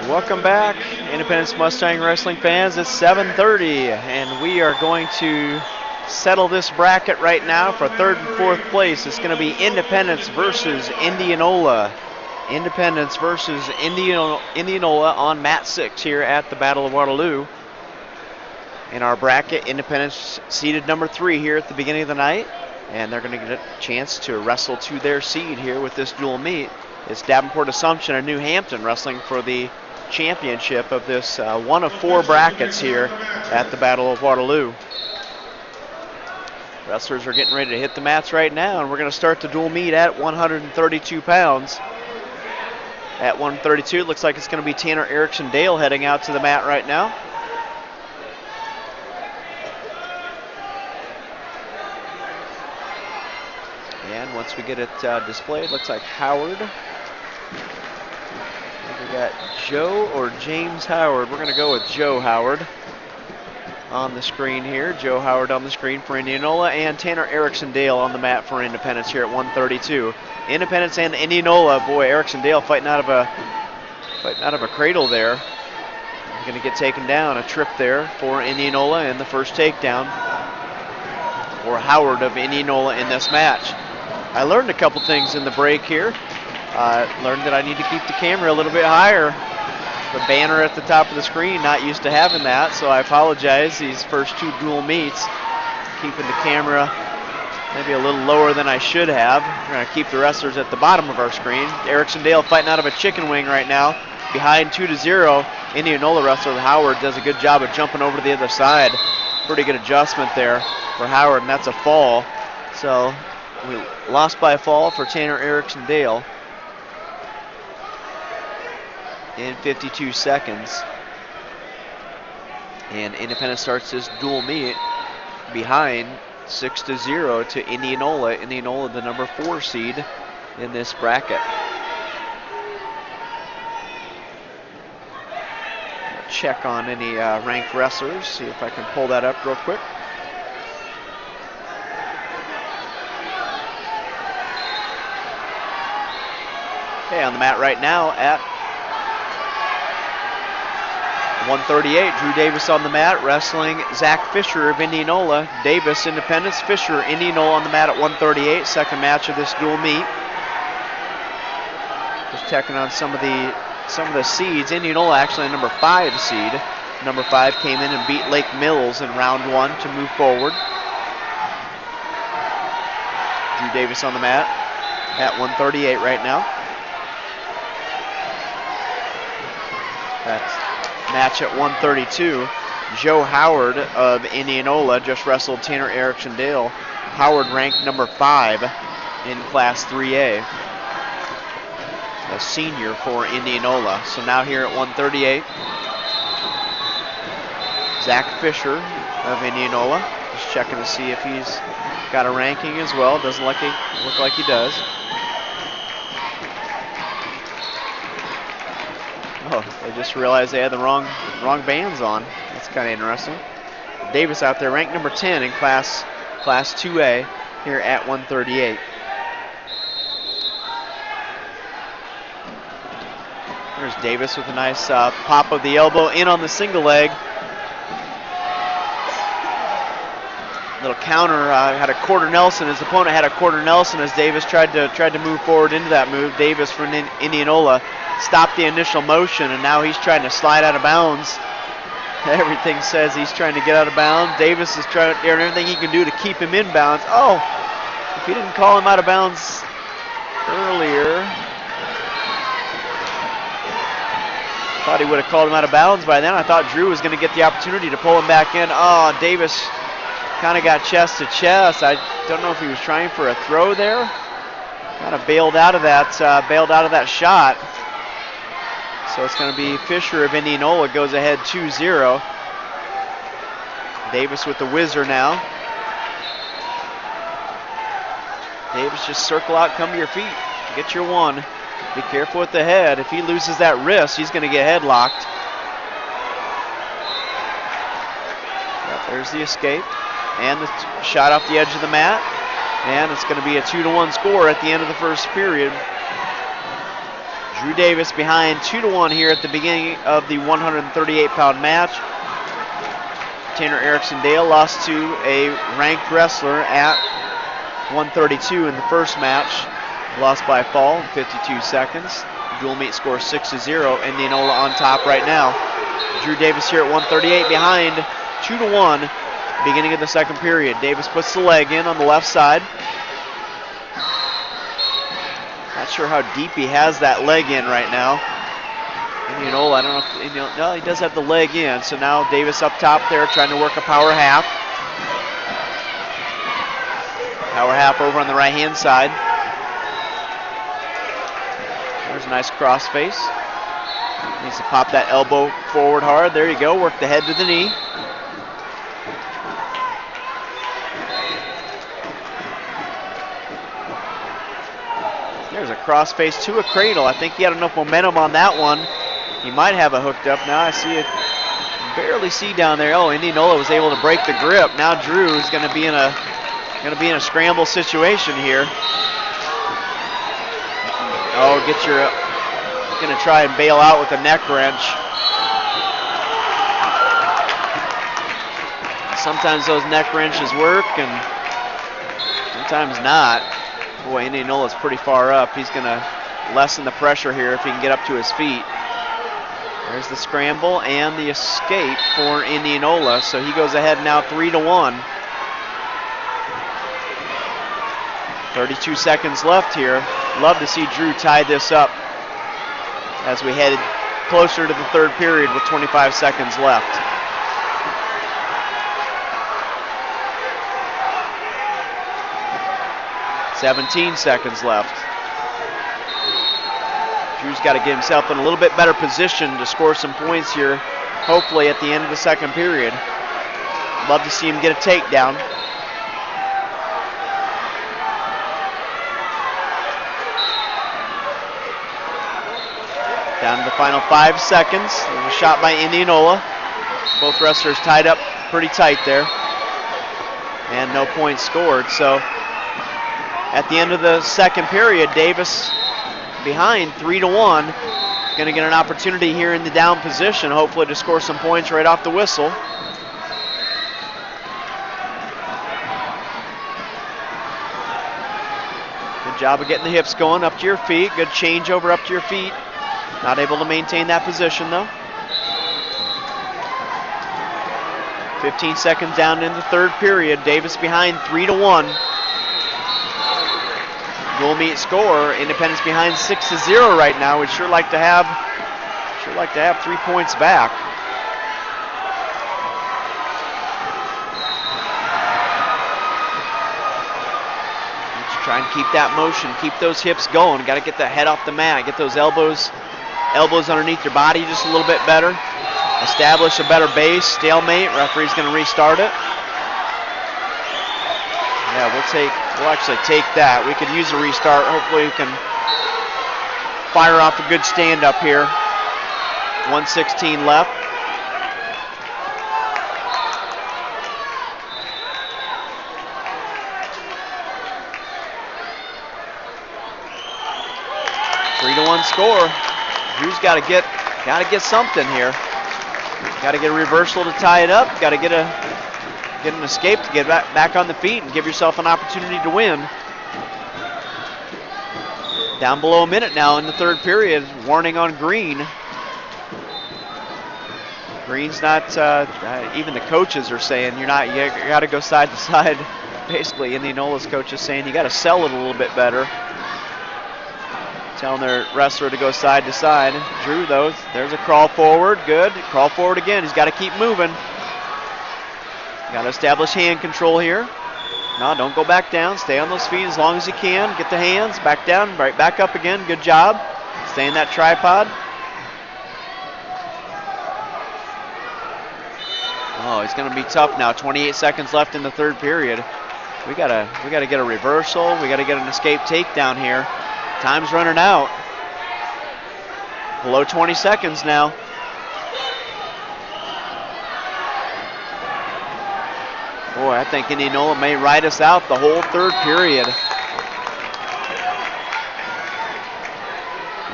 Welcome back, Independence Mustang Wrestling fans. It's 7:30, and we are going to settle this bracket right now for third and fourth place. It's going to be Independence versus Indianola. Independence versus Indianola on mat 6 here at the Battle of Waterloo. In our bracket, Independence seeded number 3 here at the beginning of the night, and they're going to get a chance to wrestle to their seed here with this dual meet. It's Davenport Assumption and New Hampton wrestling for the championship of this one of 4 brackets here at the Battle of Waterloo. Wrestlers are getting ready to hit the mats right now, and we're going to start the dual meet at 132 pounds. At 132, it looks like it's going to be Tanner Erickson Dale heading out to the mat right now. And once we get it displayed, looks like Howard. We got Joe or James Howard. We're going to go with Joe Howard on the screen here. Joe Howard on the screen for Indianola, and Tanner Erickson Dale on the mat for Independence here at 132. Independence and Indianola. Boy, Erickson Dale fighting out of a cradle there. Going to get taken down. A trip there for Indianola, and the first takedown for Howard of Indianola in this match. I learned a couple things in the break here. Learned that I need to keep the camera a little bit higher. The banner at the top of the screen, not used to having that, so I apologize. These first 2 dual meets, keeping the camera maybe a little lower than I should have. We're going to keep the wrestlers at the bottom of our screen. Erickson Dale fighting out of a chicken wing right now, behind 2-0. Indianola wrestler Howard does a good job of jumping over to the other side. Pretty good adjustment there for Howard, and that's a fall. So we lost by a fall for Tanner Erickson Dale in 52 seconds. And Independence starts this dual meet behind 6-0 to Indianola. Indianola, the number 4 seed in this bracket. Check on any ranked wrestlers, see if I can pull that up real quick. Okay, on the mat right now at 138, Drew Davis on the mat, wrestling Zach Fisher of Indianola. Davis, Independence, Fisher, Indianola on the mat at 138, second match of this dual meet. Just checking on some of the seeds. Indianola actually a number 5 seed. Number 5 came in and beat Lake Mills in round 1 to move forward. Drew Davis on the mat at 138 right now. That's match at 132. Joe Howard of Indianola just wrestled Tanner Erickson Dale. Howard ranked number 5 in Class 3A. A senior for Indianola. So now here at 138, Zach Fisher of Indianola. Just checking to see if he's got a ranking as well. Doesn't look like he does. Oh, they just realized they had the wrong bands on. That's kind of interesting. Davis out there, ranked number 10 in Class 2A here at 138. There's Davis with a nice pop of the elbow in on the single leg. Little counter, had a quarter Nelson. His opponent had a quarter Nelson as Davis tried to move forward into that move. Davis from Indianola stopped the initial motion, and now he's trying to slide out of bounds. Everything says he's trying to get out of bounds. Davis is doing everything he can do to keep him in bounds. Oh, if he didn't call him out of bounds earlier, thought he would have called him out of bounds by then. I thought Drew was going to get the opportunity to pull him back in. Oh, Davis kind of got chest to chest. I don't know if he was trying for a throw there. Kind of bailed out of that shot. So it's going to be Fisher of Indianola goes ahead 2-0. Davis with the whizzer now. Davis, just circle out, come to your feet, get your one. Be careful with the head. If he loses that wrist, he's going to get headlocked. Yep, there's the escape. And the shot off the edge of the mat. And it's going to be a 2-1 score at the end of the first period. Drew Davis behind 2-1 here at the beginning of the 138-pound match. Tanner Erickson Dale lost to a ranked wrestler at 132 in the first match. Lost by fall in 52 seconds. Dual meet score 6-0. Indianola on top right now. Drew Davis here at 138 behind 2-1. Beginning of the second period. Davis puts the leg in on the left side. Not sure how deep he has that leg in right now. Indianola, I don't know if, no, he does have the leg in. So now Davis up top there trying to work a power half. Power half over on the right-hand side. There's a nice cross face. Needs to pop that elbow forward hard. There you go. Work the head to the knee. There's a cross face to a cradle. I think he had enough momentum on that one. He might have a hooked up. Now I see it. Barely see down there. Oh, Indianola was able to break the grip. Now Drew is going to be in a scramble situation here. Oh, going to try and bail out with a neck wrench. Sometimes those neck wrenches work and sometimes not. Boy, Indianola's pretty far up. He's going to lessen the pressure here if he can get up to his feet. There's the scramble and the escape for Indianola. So he goes ahead now 3-1. 32 seconds left here. Love to see Drew tie this up as we headed closer to the third period with 25 seconds left. "17 seconds left. Drew's got to get himself in a little bit better position to score some points here, hopefully at the end of the second period. Love to see him get a takedown. Down to the final 5 seconds. There's a shot by Indianola. Both wrestlers tied up pretty tight there. And no points scored. So at the end of the second period, Davis behind 3-1. Going to get an opportunity here in the down position, hopefully to score some points right off the whistle. Good job of getting the hips going up to your feet. Good changeover up to your feet. Not able to maintain that position though. 15 seconds down in the third period. Davis behind 3-1. Dual meet score. Independence behind 6-0 right now. We'd sure like to have 3 points back. Try and keep that motion, keep those hips going. Got to get the head off the mat, get those elbows underneath your body just a little bit better. Establish a better base. Stalemate. Referee's going to restart it. Yeah, we'll actually take that. We could use a restart. Hopefully we can fire off a good stand up here. 1:16 left. One score. Drew's got to get something here. Got to get a reversal to tie it up. Got to get an escape to get back on the feet and give yourself an opportunity to win. Down below a minute now in the third period. Warning on Green. Green's not. Even the coaches are saying you got to go side to side. Basically, Indianola's coach is saying you got to sell it a little bit better. Telling their wrestler to go side to side. Drew, though, there's a crawl forward. Good. Crawl forward again. He's got to keep moving. Got to establish hand control here. No, don't go back down. Stay on those feet as long as you can. Get the hands back down, right back up again. Good job. Stay in that tripod. Oh, he's going to be tough now. 28 seconds left in the third period. We gotta get a reversal. We got to get an escape takedown here. Time's running out. Below 20 seconds now. Boy, I think Indianola may ride us out the whole third period.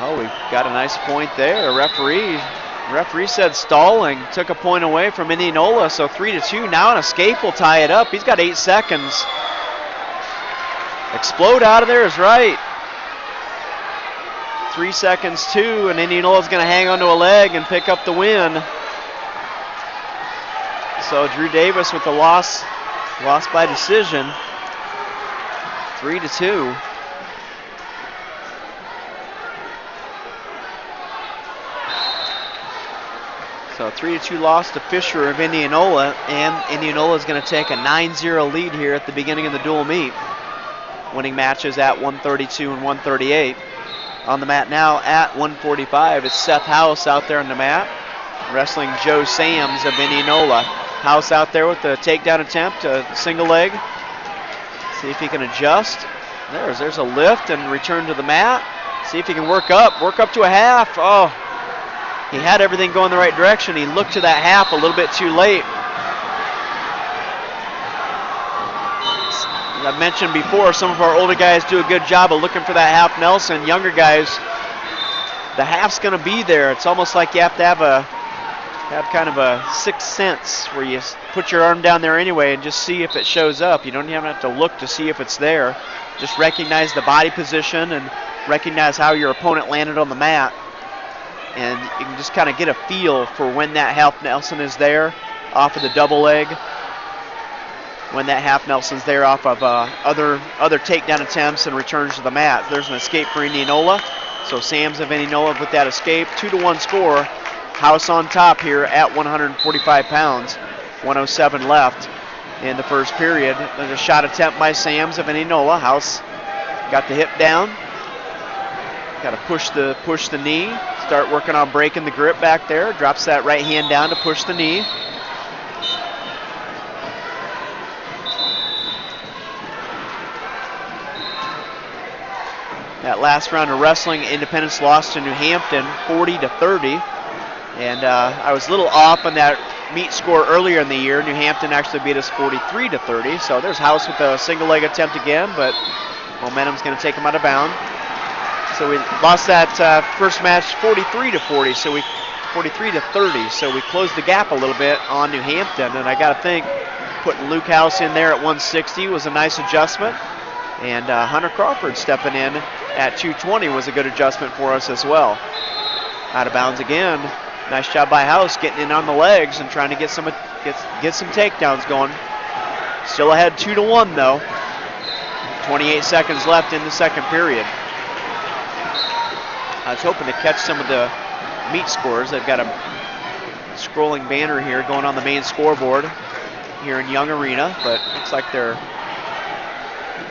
Oh, we got a nice point there. Referee said stalling, took a point away from Indianola, so 3-2. Now an escape will tie it up. He's got 8 seconds. Explode out of there is right. 3 seconds, 2, and Indianola's going to hang onto a leg and pick up the win. So Drew Davis with the loss by decision. 3-2. So 3-2 loss to Fisher of Indianola, and Indianola is going to take a 9-0 lead here at the beginning of the dual meet. Winning matches at 132 and 138. On the mat now at 145, it's Seth House out there on the mat, wrestling Joe Sams of Indianola. House out there with the takedown attempt, a single leg. See if he can adjust. There's a lift and return to the mat. See if he can work up to a half. Oh, he had everything going the right direction. He looked to that half a little bit too late. As I mentioned before, some of our older guys do a good job of looking for that half Nelson. Younger guys, the half's going to be there. It's almost like you have to have kind of a sixth sense where you put your arm down there anyway and just see if it shows up. You don't even have to look to see if it's there. Just recognize the body position and recognize how your opponent landed on the mat. And you can just kind of get a feel for when that half Nelson is there off of the double leg. When that half Nelson's there off of other takedown attempts and returns to the mat. There's an escape for Indianola. So Sams of Indianola with that escape. 2-1 score. House on top here at 145 pounds. 107 left in the first period. There's a shot attempt by Sams of Indianola. House got the hip down. Got to push the knee. Start working on breaking the grip back there. Drops that right hand down to push the knee. That last round of wrestling, Independence lost to New Hampton 40-30. And I was a little off on that meet score earlier in the year. New Hampton actually beat us 43-30. So there's House with a single leg attempt again, but momentum's going to take him out of bounds. So we lost that first match 43-40, so 43-30. So we closed the gap a little bit on New Hampton, and I got to think putting Luke House in there at 160 was a nice adjustment, and Hunter Crawford stepping in at 220 was a good adjustment for us as well. Out of bounds again. Nice job by House getting in on the legs and trying to get some takedowns going. Still ahead 2-1 though. 28 seconds left in the second period. I was hoping to catch some of the meet scores. They've got a scrolling banner here going on the main scoreboard here in Young Arena, but looks like they're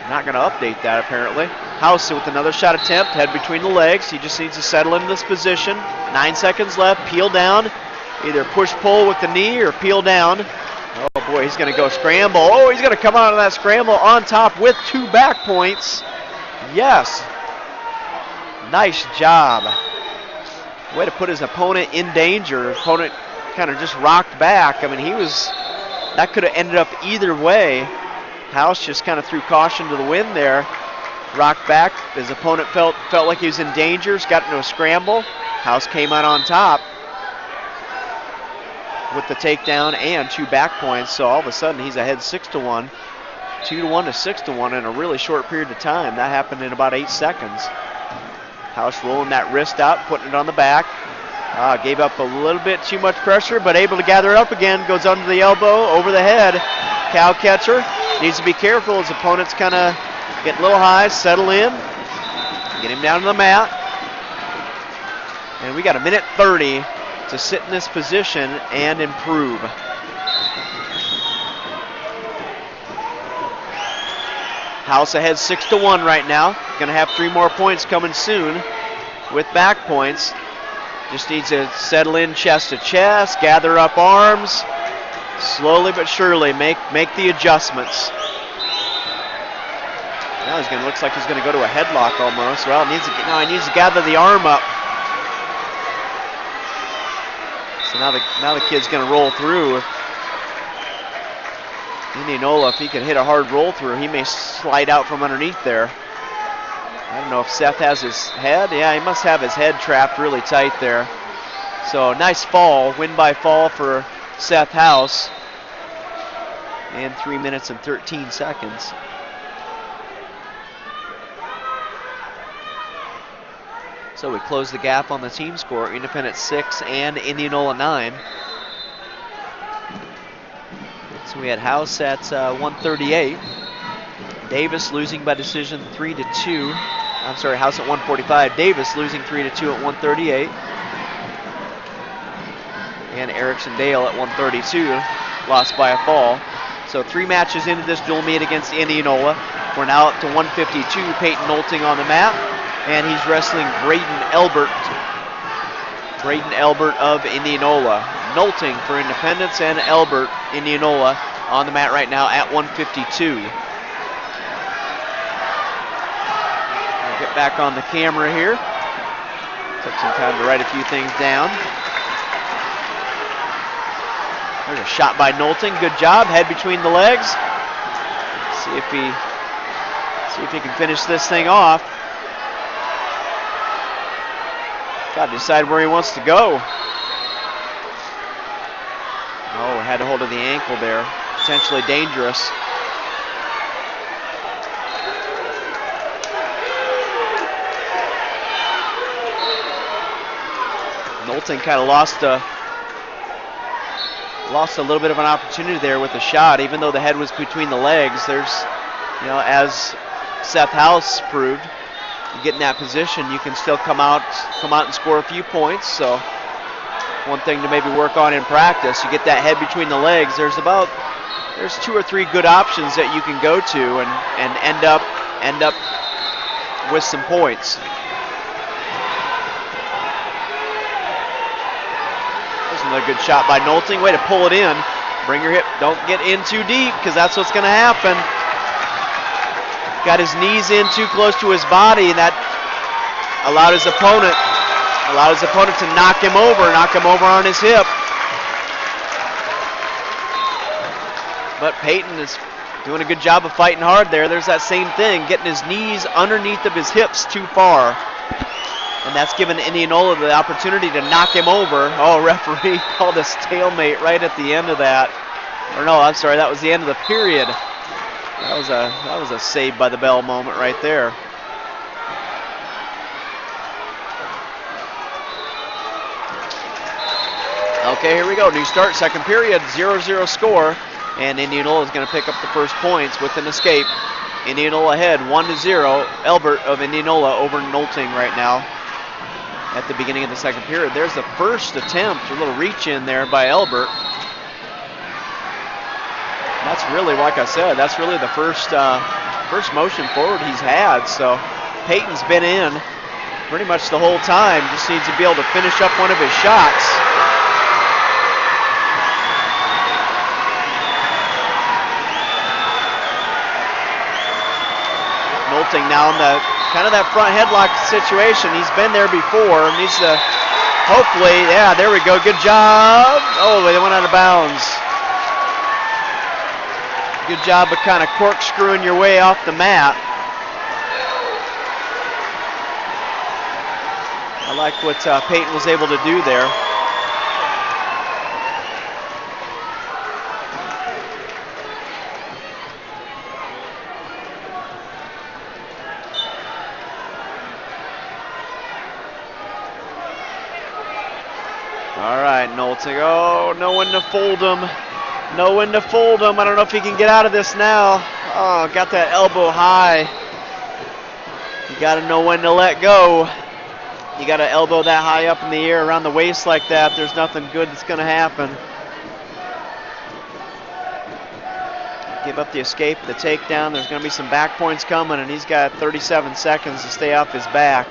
not going to update that apparently. House with another shot attempt, head between the legs. He just needs to settle into this position. 9 seconds left, peel down. Either push-pull with the knee or peel down. Oh boy, he's going to go scramble. Oh, he's going to come out of that scramble on top with 2 back points. Yes. Nice job. Way to put his opponent in danger. His opponent kind of just rocked back. I mean, that could have ended up either way. House just kind of threw caution to the wind there. Rocked back. His opponent felt like he was in danger. Got into a scramble. House came out on top with the takedown and 2 back points. So all of a sudden he's ahead 6-1. 2-1 to 6-1 in a really short period of time. That happened in about 8 seconds. House rolling that wrist out, putting it on the back. Gave up a little bit too much pressure, but able to gather it up again. Goes under the elbow, over the head. Cow catcher needs to be careful. His opponent's kind of getting a little high, settle in. Get him down to the mat. And we got 1:30 to sit in this position and improve. House ahead 6-1 right now. Gonna have 3 more points coming soon with back points. Just needs to settle in chest to chest, gather up arms. Slowly but surely make the adjustments. Now looks like he's gonna go to a headlock almost. Well, he needs to gather the arm up. So now the kid's gonna roll through. Indianola, if he can hit a hard roll through, he may slide out from underneath there. I don't know if Seth has his head. Yeah, he must have his head trapped really tight there. So nice fall, win by fall for Seth House. And 3 minutes and 13 seconds. So we close the gap on the team score. Independent 6 and Indianola 9. So we had House at 138. Davis losing by decision 3-2. I'm sorry, House at 145. Davis losing 3-2 at 138. And Erickson Dale at 132, lost by a fall. So 3 matches into this dual meet against Indianola. We're now up to 152. Peyton Nolting on the mat, and he's wrestling Braden Elbert. Braden Elbert of Indianola. Nolting for Independence and Elbert, Indianola, on the mat right now at 152. Get back on the camera here. Took some time to write a few things down. There's a shot by Nolting. Good job. Head between the legs. See if he can finish this thing off. Got to decide where he wants to go. Oh, had a hold of the ankle there. Potentially dangerous. Nolting kind of lost a little bit of an opportunity there with the shot, even though the head was between the legs. There's, as Seth House proved, you get in that position, you can still come out and score a few points. So one thing to maybe work on in practice, you get that head between the legs. There's 2 or 3 good options that you can go to and end up with some points. Another good shot by Nolting. Way to pull it in. Bring your hip. Don't get in too deep, because that's what's going to happen. Got his knees in too close to his body, and that allowed his opponent to knock him over on his hip. But Peyton is doing a good job of fighting hard there. There's that same thing, getting his knees underneath of his hips too far. And that's given Indianola the opportunity to knock him over. Oh, referee called a stalemate right at the end of that. Or no, I'm sorry, that was the end of the period. That was a saved by the bell moment right there. Okay, here we go. New start, second period, 0-0 score. And Indianola is going to pick up the first points with an escape. Indianola ahead, 1-0. Elbert of Indianola over Nolting right now. At the beginning of the second period. There's the first attempt, a little reach in there by Elbert. That's really, like I said, that's really the first motion forward he's had. So Peyton's been in pretty much the whole time. Just needs to be able to finish up one of his shots. Nolting now in the kind of that front headlock situation. He's been there before. Needs to, hopefully, yeah, there we go. Good job. Oh, they went out of bounds. Good job of kind of corkscrewing your way off the mat. I like what Peyton was able to do there. All right, Nolting. Oh, no one to fold him. No one to fold him. I don't know if he can get out of this now. Oh, got that elbow high. You got to know when to let go. You got to elbow that high up in the air around the waist like that. There's nothing good that's going to happen. Give up the escape, the takedown. There's going to be some back points coming, and he's got 37 seconds to stay off his back.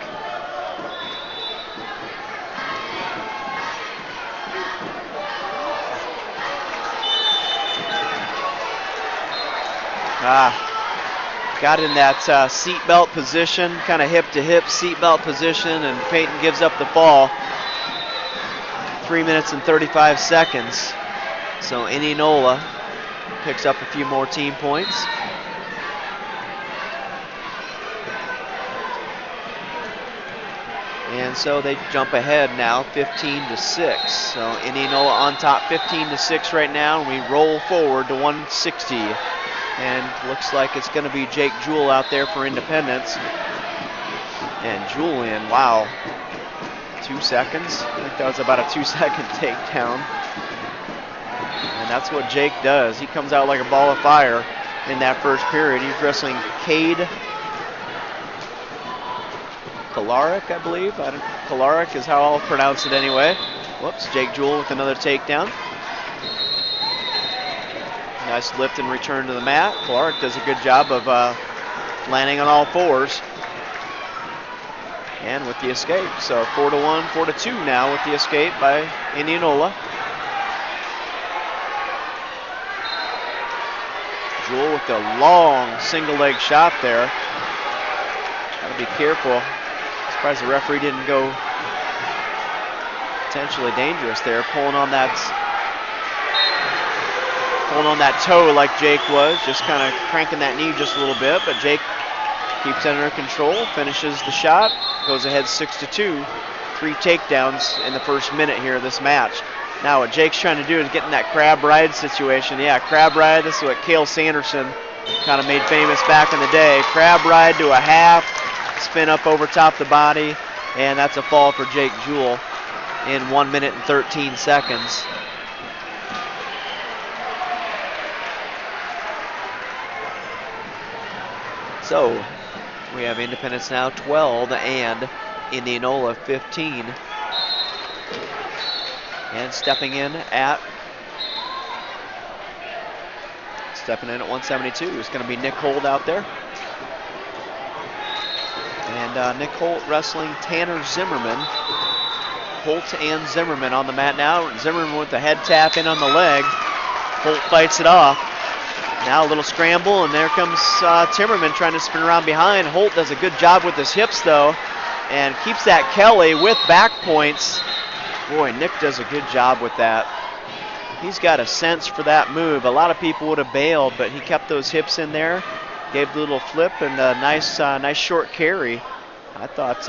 Got in that seatbelt position, kind of hip-to-hip seatbelt position, and Peyton gives up the fall. 3 minutes and 35 seconds. So Indianola picks up a few more team points. And so they jump ahead now, 15-6. So Indianola on top, 15-6 right now, and we roll forward to 160. And looks like it's going to be Jake Jewell out there for Independence. And Julian, wow, 2 seconds. I think that was about a 2-second takedown. And that's what Jake does. He comes out like a ball of fire in that first period. He's wrestling Cade Kolarik, I believe. Kolarik is how I'll pronounce it anyway. Whoops, Jake Jewell with another takedown. Nice lift and return to the mat. Kolarik does a good job of landing on all fours. And with the escape. So 4-1, 4-2 now with the escape by Indianola. Jewell with the long single leg shot there. Gotta be careful. Surprised the referee didn't go potentially dangerous there, pulling on that toe like Jake was, just kind of cranking that knee just a little bit, but Jake keeps it under control, finishes the shot, goes ahead 6-2. 3 takedowns in the first minute here of this match. Now what Jake's trying to do is get in that crab ride situation. Yeah, crab ride, this is what Cale Sanderson kind of made famous back in the day. Crab ride to a half, spin up over top the body, and that's a fall for Jake Jewell in 1 minute and 13 seconds. So we have Independence now 12 and Indianola 15. And stepping in at 172 is going to be Nick Holt out there. And Nick Holt wrestling Tanner Zimmerman. Holt and Zimmerman on the mat now. Zimmerman with the head tap in on the leg. Holt fights it off. Now a little scramble, and there comes Timmerman trying to spin around behind. Holt does a good job with his hips, though, and keeps that Kelly with back points. Boy, Nick does a good job with that. He's got a sense for that move. A lot of people would have bailed, but he kept those hips in there, gave the little flip, and a nice short carry. I thought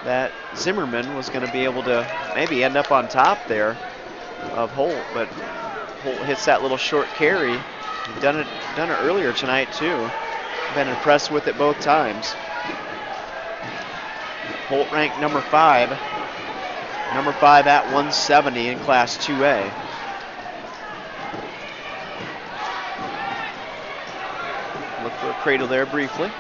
that Zimmerman was going to be able to maybe end up on top there of Holt, but Holt hits that little short carry. He's done it earlier tonight too. Been impressed with it both times. Holt ranked number 5 at 170 in Class 2A. Look for a cradle there briefly.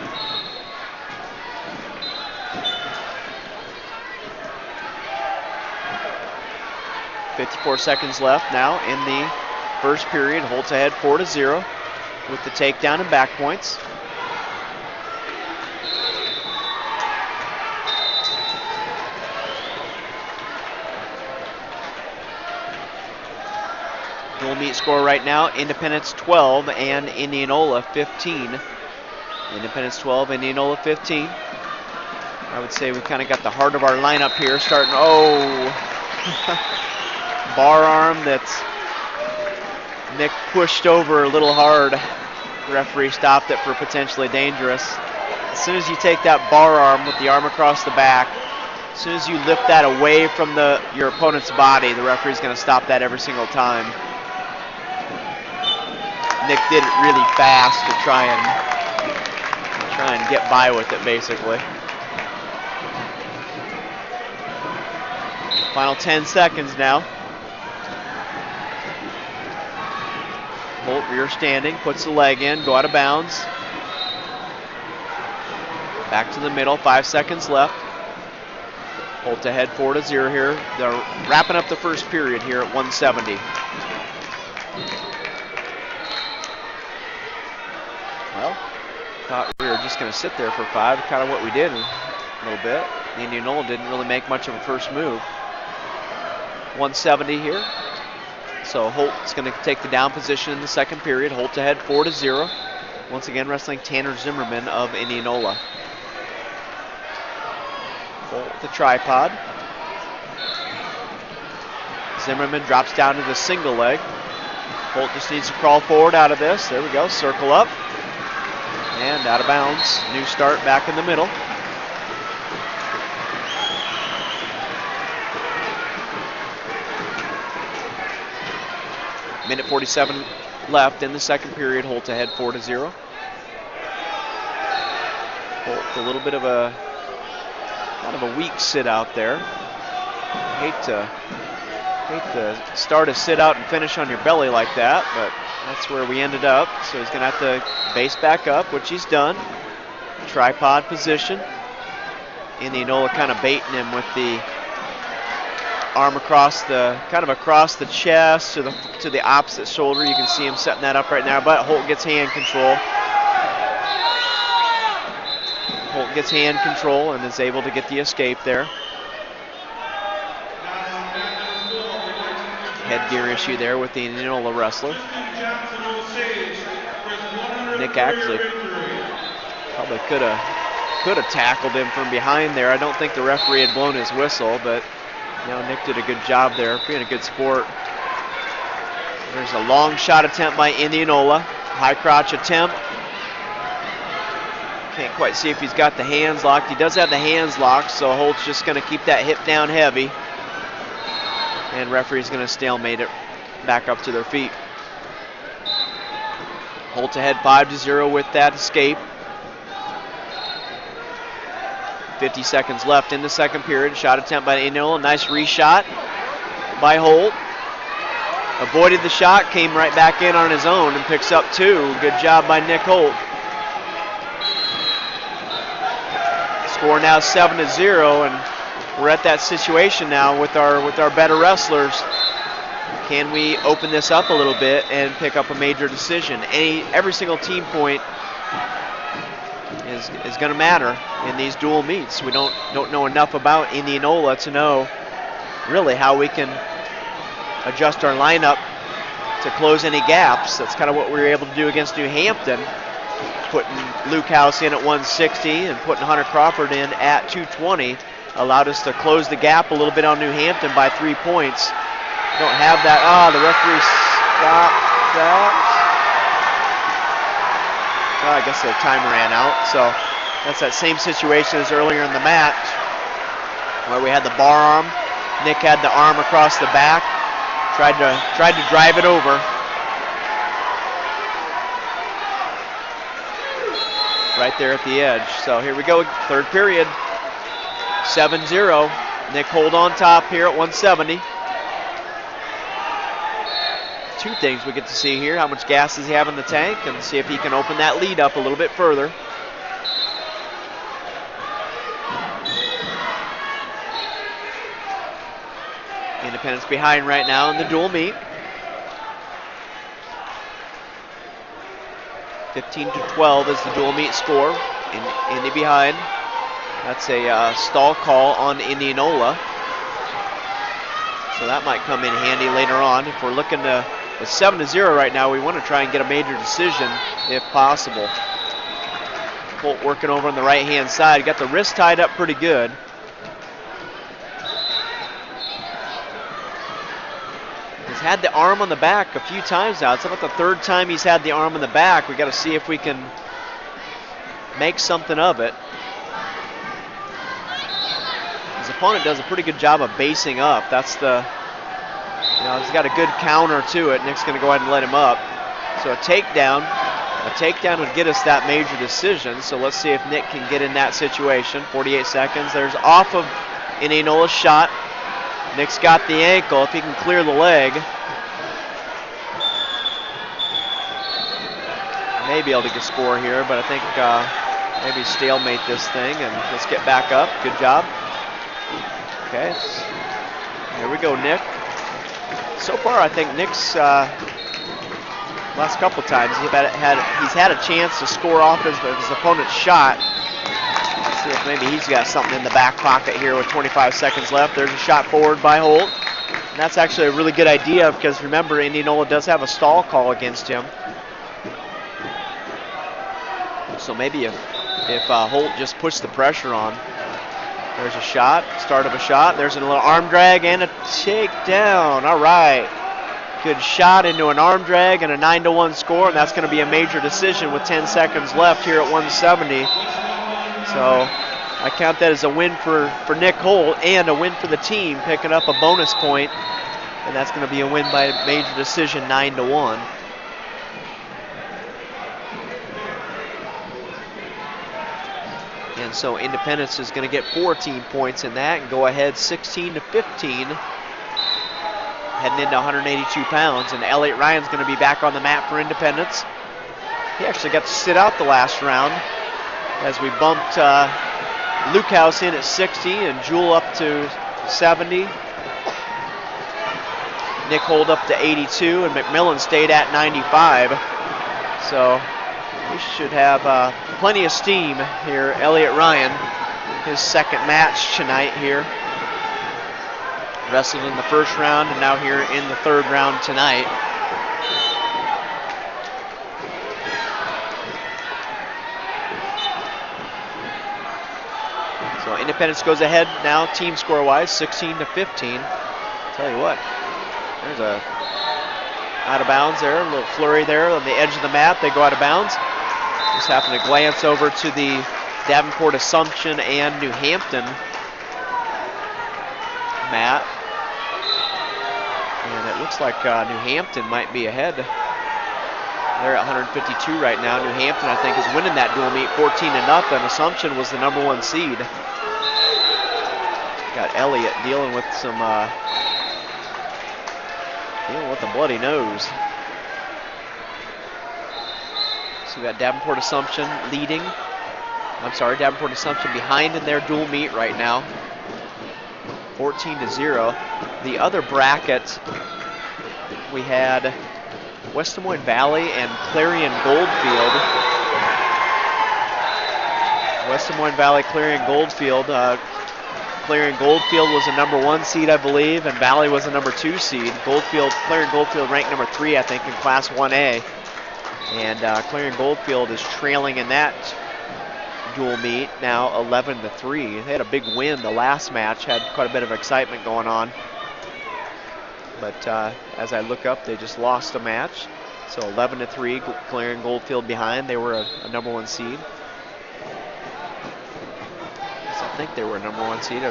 .54 seconds left now in the first period. Holt's ahead 4-0 with the takedown and back points. Dual meet score right now, Independence 12 and Indianola 15. Independence 12, Indianola 15. I would say we kind of got the heart of our lineup here starting. Bar arm that Nick pushed over a little hard. The referee stopped it for potentially dangerous. As soon as you take that bar arm with the arm across the back, as soon as you lift that away from your opponent's body, the referee's going to stop that every single time. Nick did it really fast to try and get by with it, basically. Final 10 seconds now. Holt rear standing, puts the leg in, go out of bounds. Back to the middle, 5 seconds left. Holt ahead 4-0 here. They're wrapping up the first period here at 170. Well, thought we were just going to sit there for 5, kind of what we did a little bit. Indianola didn't really make much of a first move. 170 here. So Holt's going to take the down position in the second period. Holt ahead 4-0. Once again wrestling Tanner Zimmerman of Indianola. Holt the tripod. Zimmerman drops down to the single leg. Holt just needs to crawl forward out of this. There we go, circle up. And out of bounds. New start back in the middle. Minute 47 left in the second period. Holt ahead 4-0. Holt, a little bit of a kind of a weak sit out there. Hate to start a sit out and finish on your belly like that, but that's where we ended up. So he's going to have to base back up, which he's done. Tripod position. Indianola kind of baiting him with the arm across the, kind of across the chest to the opposite shoulder. You can see him setting that up right now, but Holt gets hand control. Holt gets hand control and is able to get the escape there. Headgear issue there with the Indianola wrestler. Nick actually probably could have tackled him from behind there. I don't think the referee had blown his whistle, but Nick did a good job there, being a good sport. There's a long shot attempt by Indianola. High crotch attempt. Can't quite see if he's got the hands locked. He does have the hands locked, so Holt's just going to keep that hip down heavy. And referee's going to stalemate it back up to their feet. Holt ahead 5-0 with that escape. 50 seconds left in the second period. Shot attempt by Indianola. Nice reshot by Holt. Avoided the shot, came right back in on his own and picks up 2. Good job by Nick Holt. Score now 7-0, and we're at that situation now with our better wrestlers. Can we open this up a little bit and pick up a major decision? Every single team point is going to matter in these dual meets. We don't know enough about Indianola to know really how we can adjust our lineup to close any gaps. That's kind of what we were able to do against New Hampton, putting Luke House in at 160 and putting Hunter Crawford in at 220 allowed us to close the gap a little bit on New Hampton by 3 points. Don't have that. The referee stopped that. I guess the time ran out. So that's that same situation as earlier in the match where we had the bar arm. Nick had the arm across the back. Tried to drive it over. Right there at the edge. So here we go, third period. 7-0. Nick Holt on top here at 170. Two things we get to see here. How much gas does he have in the tank, and see if he can open that lead up a little bit further. Independence behind right now in the dual meet. 15-12 is the dual meet score. Indy behind. That's a stall call on Indianola. So that might come in handy later on. If we're looking to, with 7-0 right now, we want to try and get a major decision if possible. Holt working over on the right-hand side. Got the wrist tied up pretty good. He's had the arm on the back a few times now. It's about the third time he's had the arm on the back. We got to see if we can make something of it. His opponent does a pretty good job of basing up. That's the, he's got a good counter to it. Nick's going to go ahead and let him up. So a takedown would get us that major decision. So let's see if Nick can get in that situation. 48 seconds. There's off of Indianola's shot. Nick's got the ankle. If he can clear the leg, may be able to get a score here, but I think maybe stalemate this thing and let's get back up. Good job. Okay, here we go, Nick. So far, I think Nick's last couple times he's had a chance to score off his opponent's shot. Let's see if maybe he's got something in the back pocket here with 25 seconds left. There's a shot forward by Holt. And that's actually a really good idea because remember, Indianola does have a stall call against him. So maybe if Holt just puts the pressure on. There's a shot, start of a shot. There's a little arm drag and a takedown. All right. Good shot into an arm drag and a 9-1 score, and that's going to be a major decision with 10 seconds left here at 170. So I count that as a win for Nick Holt and a win for the team, picking up a bonus point And that's going to be a win by major decision, 9-1. And so Independence is going to get 14 points in that and go ahead 16-15. Heading into 182 pounds. And Elliott Ryan's going to be back on the mat for Independence. He actually got to sit out the last round as we bumped Luke House in at 60 and Jewel up to 70. Nick Holt up to 82 and McMillan stayed at 95. So we should have plenty of steam here. Elliott Ryan, his second match tonight here. Wrestled in the first round and now here in the third round tonight. So Independence goes ahead now, team score-wise, 16-15. Tell you what, there's a out of bounds there, a little flurry there on the edge of the mat. They go out of bounds. Just happen to glance over to the Davenport Assumption and New Hampton mat. And it looks like New Hampton might be ahead. They're at 152 right now. New Hampton, I think, is winning that dual meet 14-0. Assumption was the #1 seed. Got Elliott dealing with some dealing with the bloody nose. So we got Davenport Assumption leading. I'm sorry, Davenport Assumption behind in their dual meet right now. 14-0. The other bracket, we had West Des Moines Valley and Clarion Goldfield. West Des Moines Valley, Clarion Goldfield. Clarion Goldfield was a #1 seed, I believe, and Valley was a #2 seed. Clarion Goldfield ranked #3, I think, in Class 1A. And Clarion Goldfield is trailing in that dual meet now 11-3. They had a big win the last match, had quite a bit of excitement going on. But as I look up, they just lost a match. So 11-3, Clarion Goldfield behind. They were a #1 seed. I think they were a #1 seed.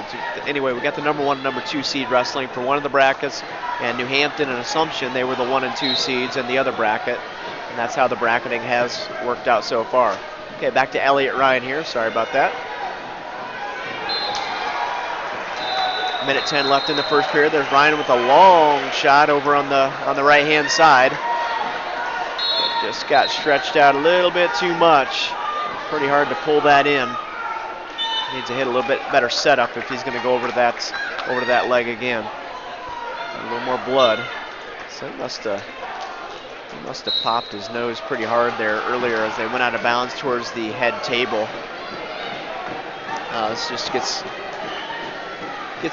Anyway, we got the #1 and #2 seed wrestling for one of the brackets, and New Hampton and Assumption, they were the 1 and 2 seeds in the other bracket. And that's how the bracketing has worked out so far. Okay, back to Elliott Ryan here. Sorry about that. Minute 10 left in the first period. There's Ryan with a long shot over on the right-hand side. Just got stretched out a little bit too much. Pretty hard to pull that in. Needs to hit a little bit better setup if he's going to go over to that leg again. A little more blood. So he must have popped his nose pretty hard there earlier as they went out of bounds towards the head table. This just gets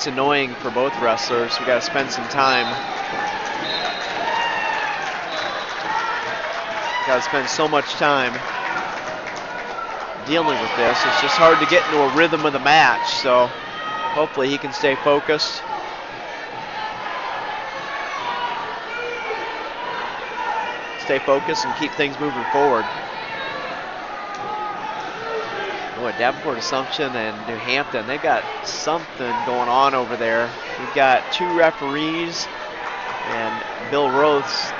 annoying for both wrestlers. We got to spend some time. Got to spend so much time dealing with this. It's just hard to get into a rhythm of the match. So hopefully he can stay focused. Stay focused and keep things moving forward. Boy, Davenport Assumption and New Hampton, they got something going on over there. We've got 2 referees and Bill Roth's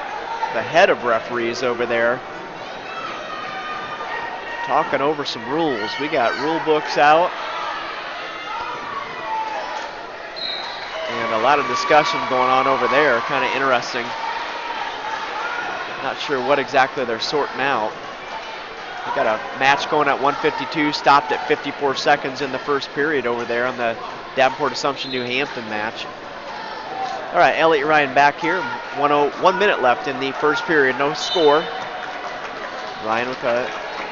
the head of referees over there, talking over some rules. We got rule books out and a lot of discussion going on over there. Kind of interesting. Not sure what exactly they're sorting out. We got a match going at 1:52, stopped at 54 seconds in the first period over there on the Davenport Assumption New Hampton match. All right, Elliott Ryan back here. 1 minute left in the first period, no score. Ryan with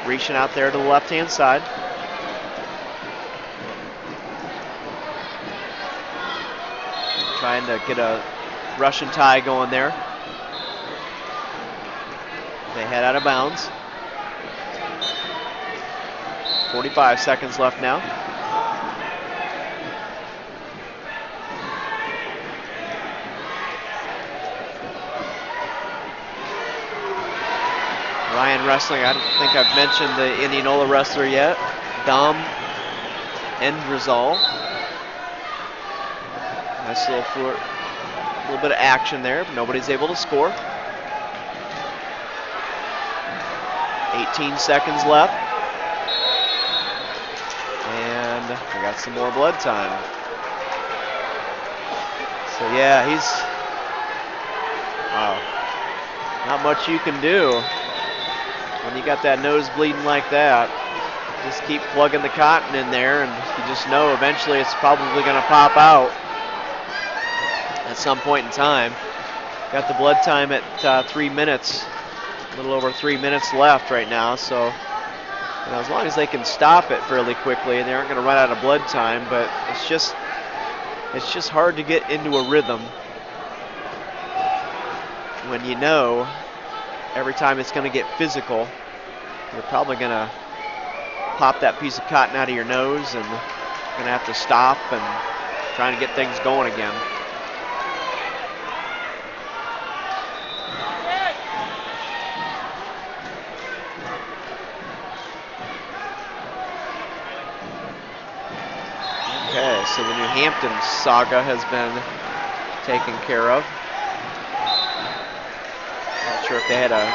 reaching out there to the left-hand side. Trying to get a Russian tie going there. They head out of bounds. 45 seconds left now. Ryan wrestling, I don't think I've mentioned the Indianola wrestler yet. Dom Endrizal. Nice little little bit of action there, but nobody's able to score. 18 seconds left. And we got some more blood time. So yeah, wow. Not much you can do when you got that nose bleeding like that. Just keep plugging the cotton in there, and you just know eventually it's probably going to pop out at some point in time. Got the blood time at 3 minutes, a little over 3 minutes left right now. So as long as they can stop it fairly quickly, they aren't going to run out of blood time. But it's just hard to get into a rhythm when you know every time it's going to get physical, you're probably going to pop that piece of cotton out of your nose and you're going to have to stop and trying to get things going again. Okay, so the New Hampton saga has been taken care of. Not sure if they had a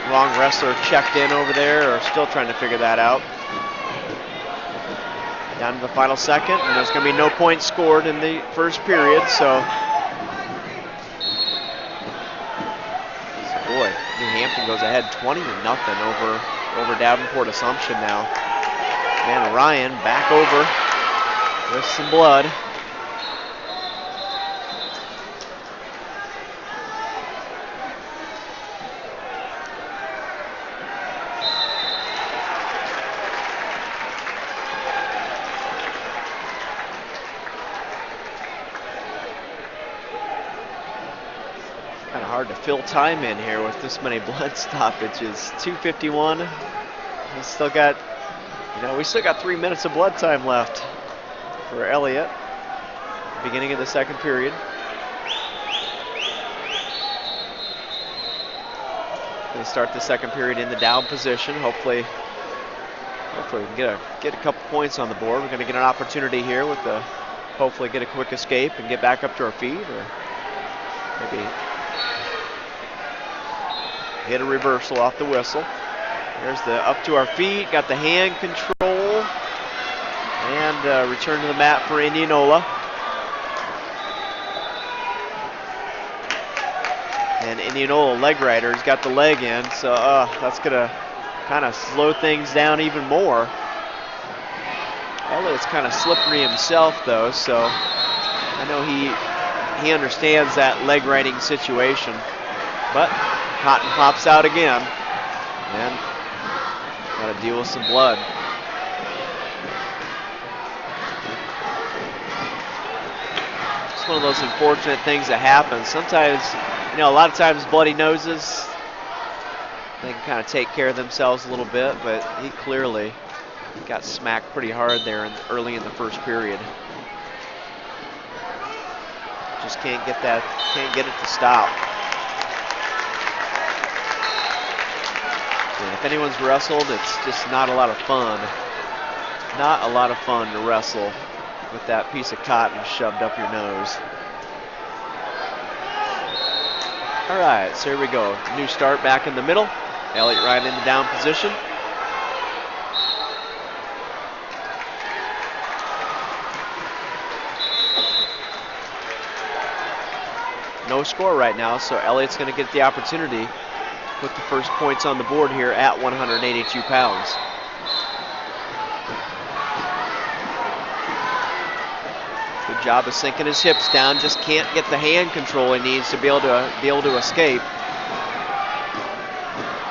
wrong wrestler checked in over there or still trying to figure that out. Down to the final second, and there's going to be no points scored in the first period, so boy, New Hampton goes ahead 20-0 over Davenport Assumption now. And Ryan back over with some blood. Kind of hard to fill time in here with this many blood stoppages. 2:51. He's still got, we still got 3 minutes of blood time left for Elliott. Beginning of the second period. They start the second period in the down position. Hopefully we can get a couple points on the board. We're going to get an opportunity here with hopefully get a quick escape and get back up to our feet, or maybe hit a reversal off the whistle. There's the up to our feet, got the hand control, and return to the mat for Indianola. And Indianola leg rider's got the leg in, so that's gonna kind of slow things down even more. Elliott's kind of slippery himself though, so I know he understands that leg riding situation. But cotton pops out again, and got to deal with some blood. It's one of those unfortunate things that happen. Sometimes, a lot of times bloody noses, they can kind of take care of themselves a little bit, but he clearly got smacked pretty hard there early in the first period. Just can't get it to stop. And if anyone's wrestled, it's just not a lot of fun. Not a lot of fun to wrestle with that piece of cotton shoved up your nose. All right, so here we go. New start back in the middle. Elliott right in the down position. No score right now, so Elliott's going to get the opportunity to put the first points on the board here at 182 pounds. Good job of sinking his hips down. Just can't get the hand control he needs to be able to escape.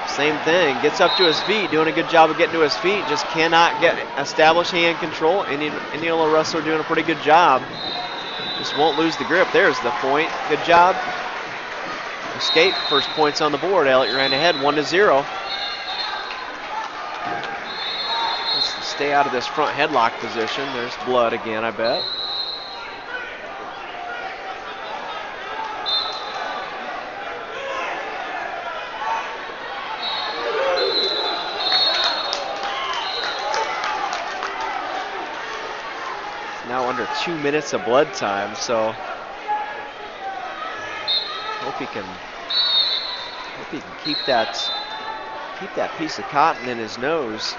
Same thing. Gets up to his feet, doing a good job of getting to his feet. Just cannot establish hand control. Indianola wrestler doing a pretty good job. Just won't lose the grip. There's the point. Good job. Escape. First points on the board. Elliott ran ahead 1-0. Let's stay out of this front headlock position. There's blood again, I bet. Now under 2 minutes of blood time, so Hope he can keep that piece of cotton in his nose.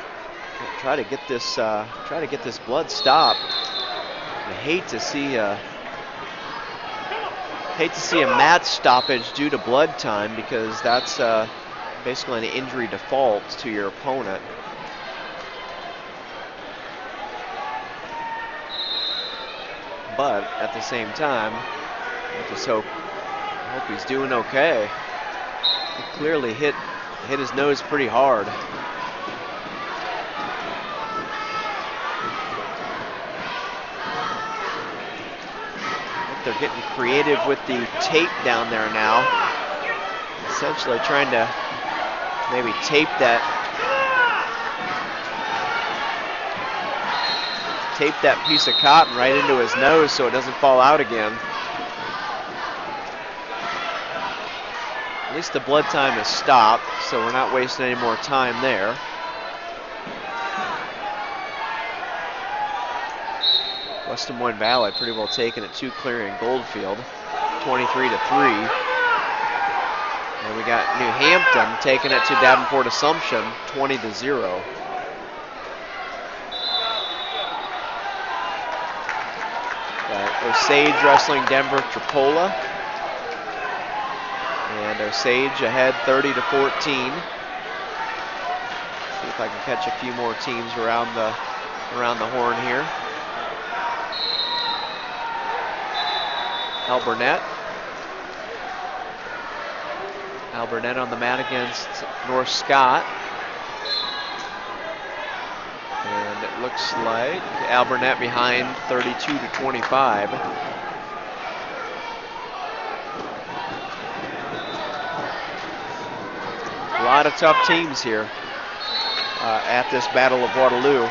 Try to get this blood stopped. I hate to see a match stoppage due to blood time, because that's basically an injury default to your opponent. But at the same time, I just hope he's doing okay. He clearly hit his nose pretty hard. They're getting creative with the tape down there now. Essentially trying to maybe tape that piece of cotton right into his nose so it doesn't fall out again. At least the blood time is stopped, so we're not wasting any more time there. Western Moine Valley pretty well taking it 2 clearing Goldfield, 23-3. And we got New Hampton taking it to Davenport Assumption, 20-0. Got Osage wrestling Denver Tripola. And Osage ahead 30-14. See if I can catch a few more teams around the horn here. Alburnett on the mat against North Scott. And it looks like Alburnett behind 32-25. A lot of tough teams here at this Battle of Waterloo.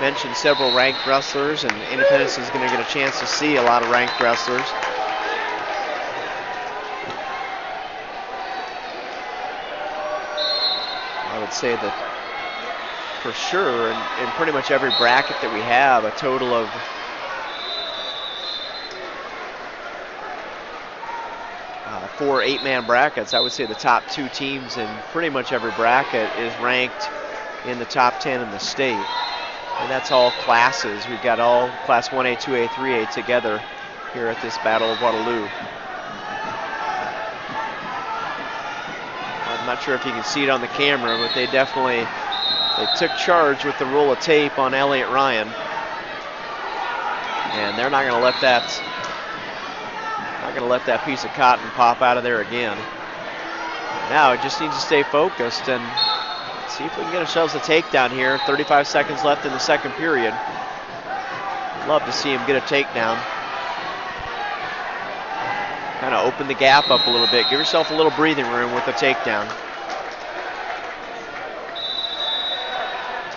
Mentioned several ranked wrestlers, and Independence is going to get a chance to see a lot of ranked wrestlers. I would say that for sure in pretty much every bracket that we have, a total of 4 8-man brackets. I would say the top 2 teams in pretty much every bracket is ranked in the top 10 in the state. And that's all classes. We've got all Class 1A, 2A, 3A together here at this Battle of Waterloo. I'm not sure if you can see it on the camera, but they took charge with the roll of tape on Elliot Ryan. And they're not going to let that piece of cotton pop out of there again. Now it just needs to stay focused and see if we can get ourselves a takedown here. 35 seconds left in the second period. Love to see him get a takedown. Kind of open the gap up a little bit. Give yourself a little breathing room with a takedown.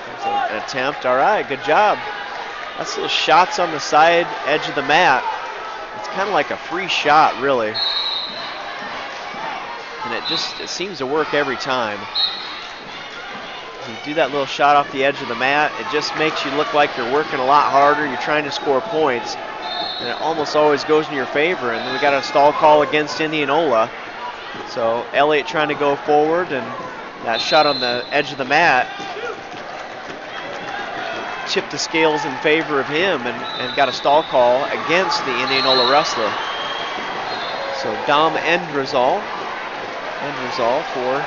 There's an attempt. All right, good job. That's little shots on the side edge of the mat. It's kind of like a free shot, really. And it seems to work every time. You do that little shot off the edge of the mat, it just makes you look like you're working a lot harder, you're trying to score points, and it almost always goes in your favor. And then we got a stall call against Indianola. So Elliott trying to go forward, and that shot on the edge of the mat tipped the scales in favor of him and got a stall call against the Indianola wrestler. So Dom Endresol for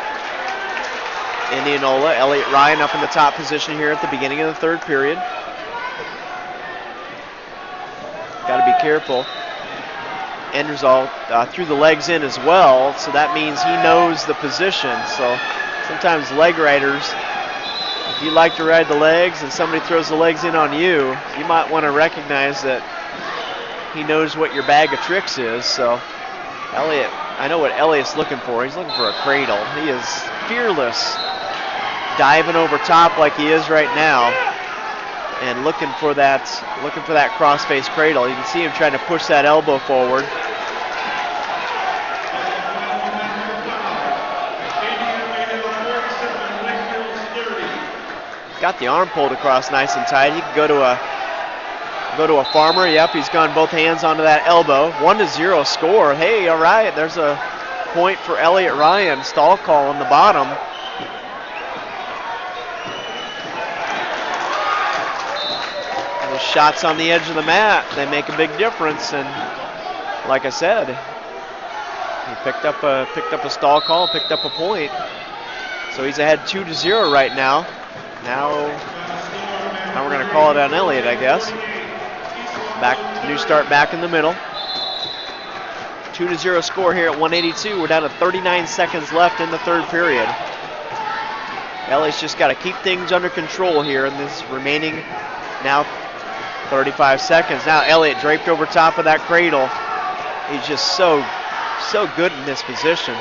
Indianola. Elliot Ryan up in the top position here at the beginning of the third period. Got to be careful. Endresol threw the legs in as well, so that means he knows the position. So sometimes leg riders, if you like to ride the legs and somebody throws the legs in on you, you might want to recognize that he knows what your bag of tricks is. So Elliot, I know what Elliot's looking for. He's looking for a cradle. He is fearless, diving over top like he is right now, and looking for that cross-face cradle. You can see him trying to push that elbow forward. Got the arm pulled across nice and tight. He could go to Go to a Farmer. Yep, he's gone both hands onto that elbow. 1-0 score. Hey, all right, there's a point for Elliott Ryan. Stall call on the bottom. Those shots on the edge of the mat, they make a big difference. And like I said, he picked up a stall call, picked up a point. So he's ahead 2-0 right now. Now we're going to call it on Elliott, I guess. New start back in the middle. 2-0 score here at 182. We're down to 39 seconds left in the third period. Elliott's just got to keep things under control here in this remaining now 35 seconds. Now Elliott draped over top of that cradle. He's just so good in this position.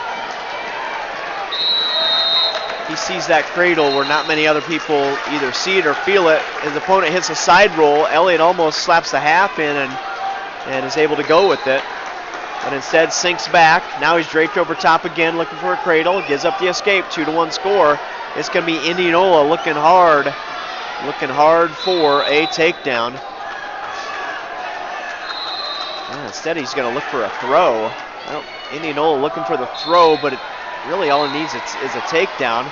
He sees that cradle where not many other people either see it or feel it. His opponent hits a side roll. Elliott almost slaps the half in and is able to go with it. But instead sinks back. Now he's draped over top again, looking for a cradle. Gives up the escape, 2-1 score. It's going to be Indianola looking hard for a takedown. Instead he's going to look for a throw. Well, Indianola looking for the throw, but really all it needs is a takedown.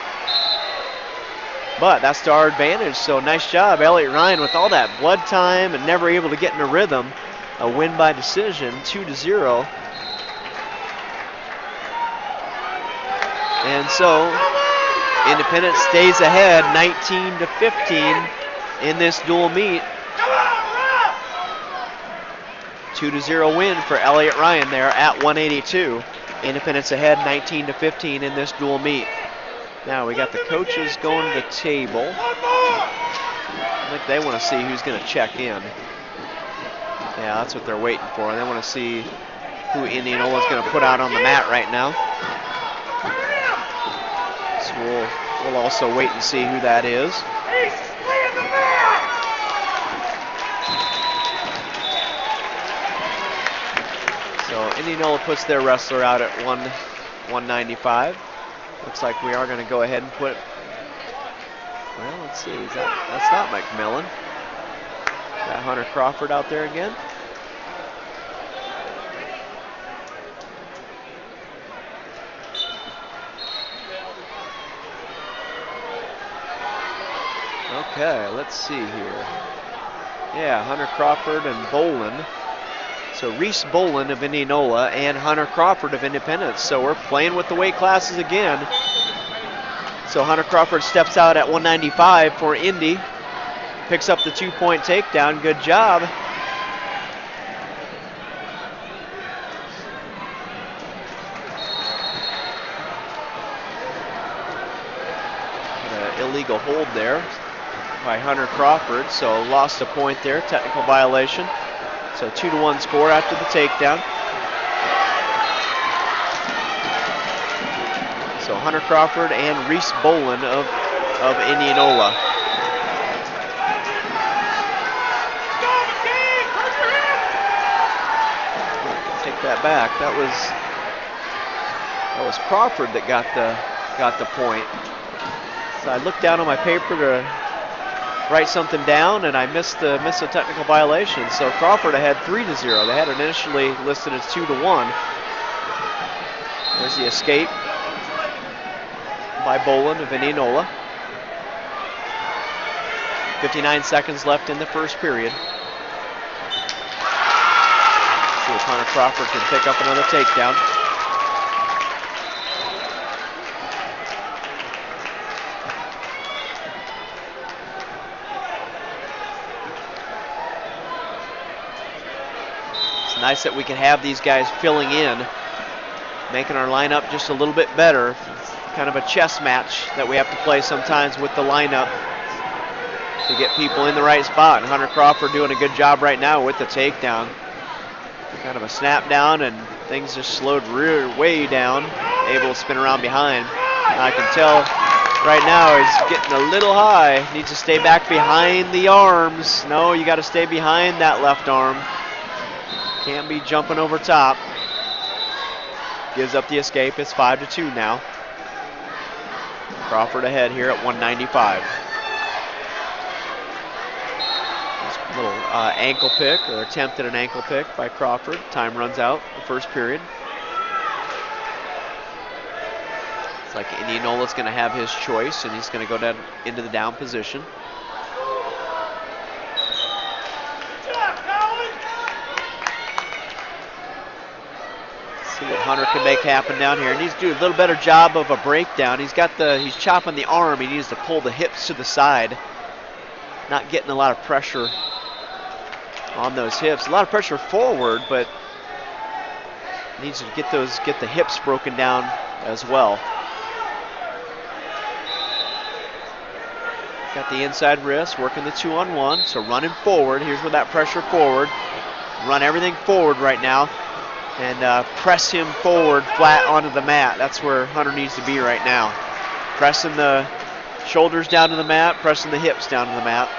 But that's to our advantage, so nice job, Elliott Ryan, with all that blood time and never able to get in a rhythm. A win by decision, 2-0. And so Independence stays ahead 19-15 in this dual meet. 2-0 win for Elliott Ryan there at 182. Independence ahead 19-15 in this dual meet. Now we got the coaches going to the table. I think they want to see who's going to check in. Yeah, that's what they're waiting for. They want to see who Indianola is going to put out on the mat right now. So we'll also wait and see who that is. So Indianola puts their wrestler out at 195. Looks like we are going to go ahead and put, well, let's see, that's not McMillan. Got Hunter Crawford out there again. Okay, let's see here. Yeah, Hunter Crawford and Bolin. So Reese Bolin of Indianola and Hunter Crawford of Independence. So we're playing with the weight classes again. So Hunter Crawford steps out at 195 for Indy. Picks up the 2-point takedown. Good job. An illegal hold there by Hunter Crawford. So lost a point there, technical violation. So 2-1 score after the takedown. So Hunter Crawford and Reese Bolin of Indianola. Take that back. That was Crawford that got the point. So I looked down on my paper to write something down, and I missed the technical violation. So Crawford ahead 3-0. They had it initially listed as 2-1. There's the escape by Bolin of Indianola. 59 seconds left in the first period. See if Hunter Crawford can pick up another takedown. It's nice that we can have these guys filling in, making our lineup just a little bit better. It's kind of a chess match that we have to play sometimes with the lineup to get people in the right spot. And Hunter Crawford doing a good job right now with the takedown. Kind of a snap down, and things just slowed way down, able to spin around behind. And I can tell right now he's getting a little high. Needs to stay back behind the arms. No, you got to stay behind that left arm. Can't be jumping over top. Gives up the escape. It's 5-2 now. Crawford ahead here at 195. Little ankle pick, or attempt at an ankle pick by Crawford. Time runs out the first period. It's like Indianola's going to have his choice, and he's going to go down into the down position. See what Hunter can make happen down here. He needs to do a little better job of a breakdown. He's chopping the arm. He needs to pull the hips to the side. Not getting a lot of pressure on those hips. A lot of pressure forward, but needs to get the hips broken down as well. Got the inside wrist, working the 2-on-1, so running forward. Here's where that pressure forward. Run everything forward right now, and press him forward flat onto the mat. That's where Hunter needs to be right now. Pressing the shoulders down to the mat, pressing the hips down to the mat.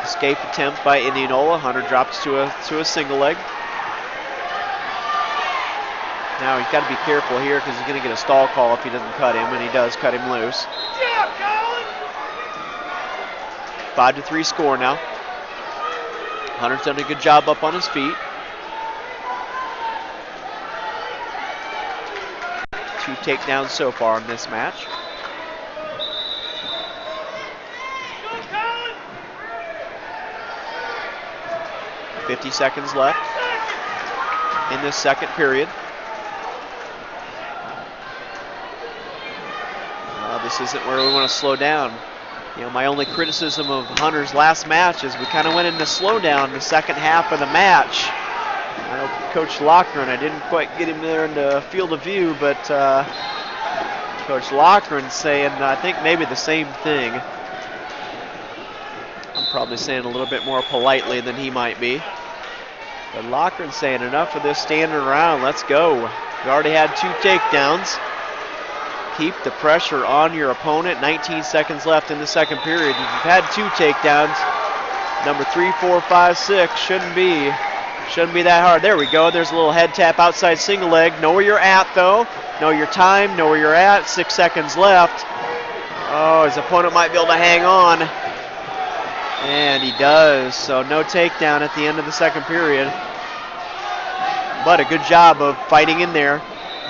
Escape attempt by Indianola. Hunter drops to a single leg. Now he's got to be careful here because he's going to get a stall call if he doesn't cut him, and he does cut him loose. 5-3 score now. Hunter's done a good job up on his feet. 2 takedowns so far in this match. .50 seconds left in this second period. This isn't where we want to slow down. You know, my only criticism of Hunter's last match is we kind of went into slowdown the second half of the match. I know Coach Loughran, I didn't quite get him there in the field of view, but Coach Loughran's saying, I think maybe the same thing. I'm probably saying a little bit more politely than he might be. But Loughran's saying enough of this standing around, let's go. We already had 2 takedowns. Keep the pressure on your opponent. 19 seconds left in the second period. If you've had 2 takedowns, number 3, 4, 5, 6 shouldn't be that hard. There we go. There's a little head tap outside single leg. Know where you're at though. Know your time. Know where you're at. 6 seconds left. Oh, his opponent might be able to hang on. And he does. So no takedown at the end of the second period. But a good job of fighting in there,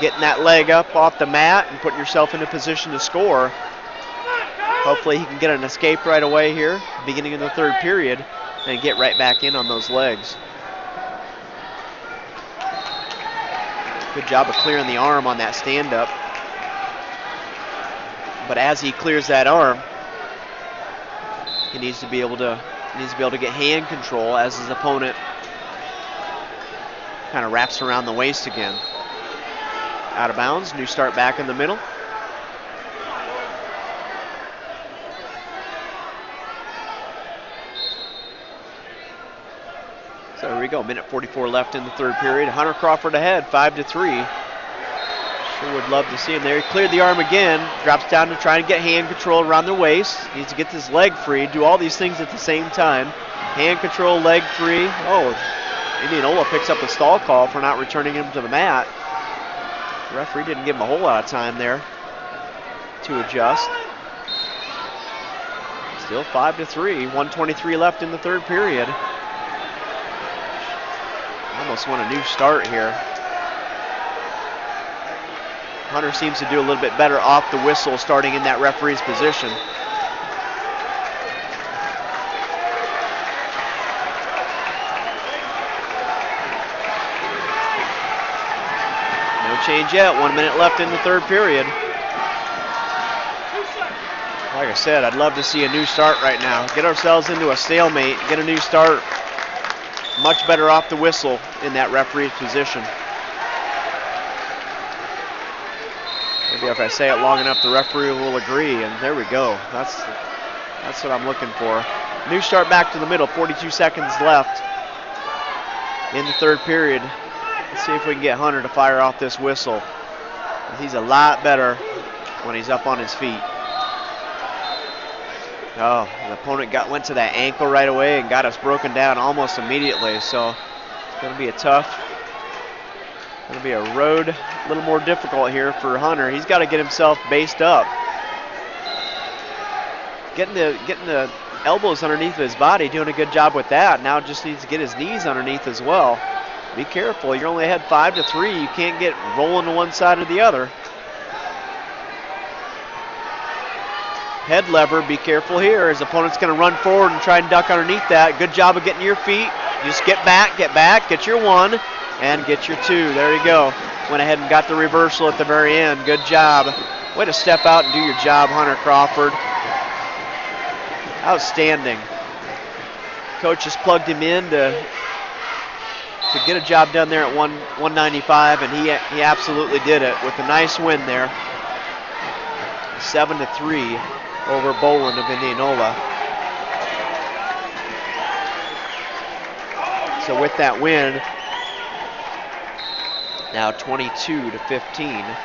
getting that leg up off the mat and putting yourself in a position to score. Hopefully he can get an escape right away here, beginning of the third period, and get right back in on those legs. Good job of clearing the arm on that stand-up. But as he clears that arm, he needs to be able to get hand control as his opponent kind of wraps around the waist again. Out of bounds, new start back in the middle. So there we go, minute 44 left in the third period. Hunter Crawford ahead, 5-3. Sure would love to see him there. He cleared the arm again, drops down to try and get hand control around the waist. Needs to get this leg free, do all these things at the same time. Hand control, leg free. Oh, Indianola picks up a stall call for not returning him to the mat. The referee didn't give him a whole lot of time there to adjust. Still 5-3, 1:23 left in the third period. Almost want a new start here. Hunter seems to do a little bit better off the whistle starting in that referee's position. Change yet, 1 minute left in the third period. Like I said, I'd love to see a new start right now. Get ourselves into a stalemate, get a new start. Much better off the whistle in that referee's position. Maybe if I say it long enough, the referee will agree, and there we go. That's what I'm looking for. New start back to the middle, 42 seconds left in the third period. Let's see if we can get Hunter to fire off this whistle. He's a lot better when he's up on his feet. Oh, the opponent went to that ankle right away and got us broken down almost immediately. So it's going to be a road a little more difficult here for Hunter. He's got to get himself based up. Getting the elbows underneath his body, doing a good job with that. Now just needs to get his knees underneath as well. Be careful, you're only ahead 5-3. You can't get rolling to one side or the other. Head lever, be careful here. His opponent's gonna run forward and try and duck underneath that. Good job of getting your feet. Just get back, get your one, and get your two. There you go. Went ahead and got the reversal at the very end. Good job. Way to step out and do your job, Hunter Crawford. Outstanding. Coach just plugged him in to get a job done there at 195, and he absolutely did it with a nice win there. 7-3 over Boland of Indianola. So with that win, now 22-15.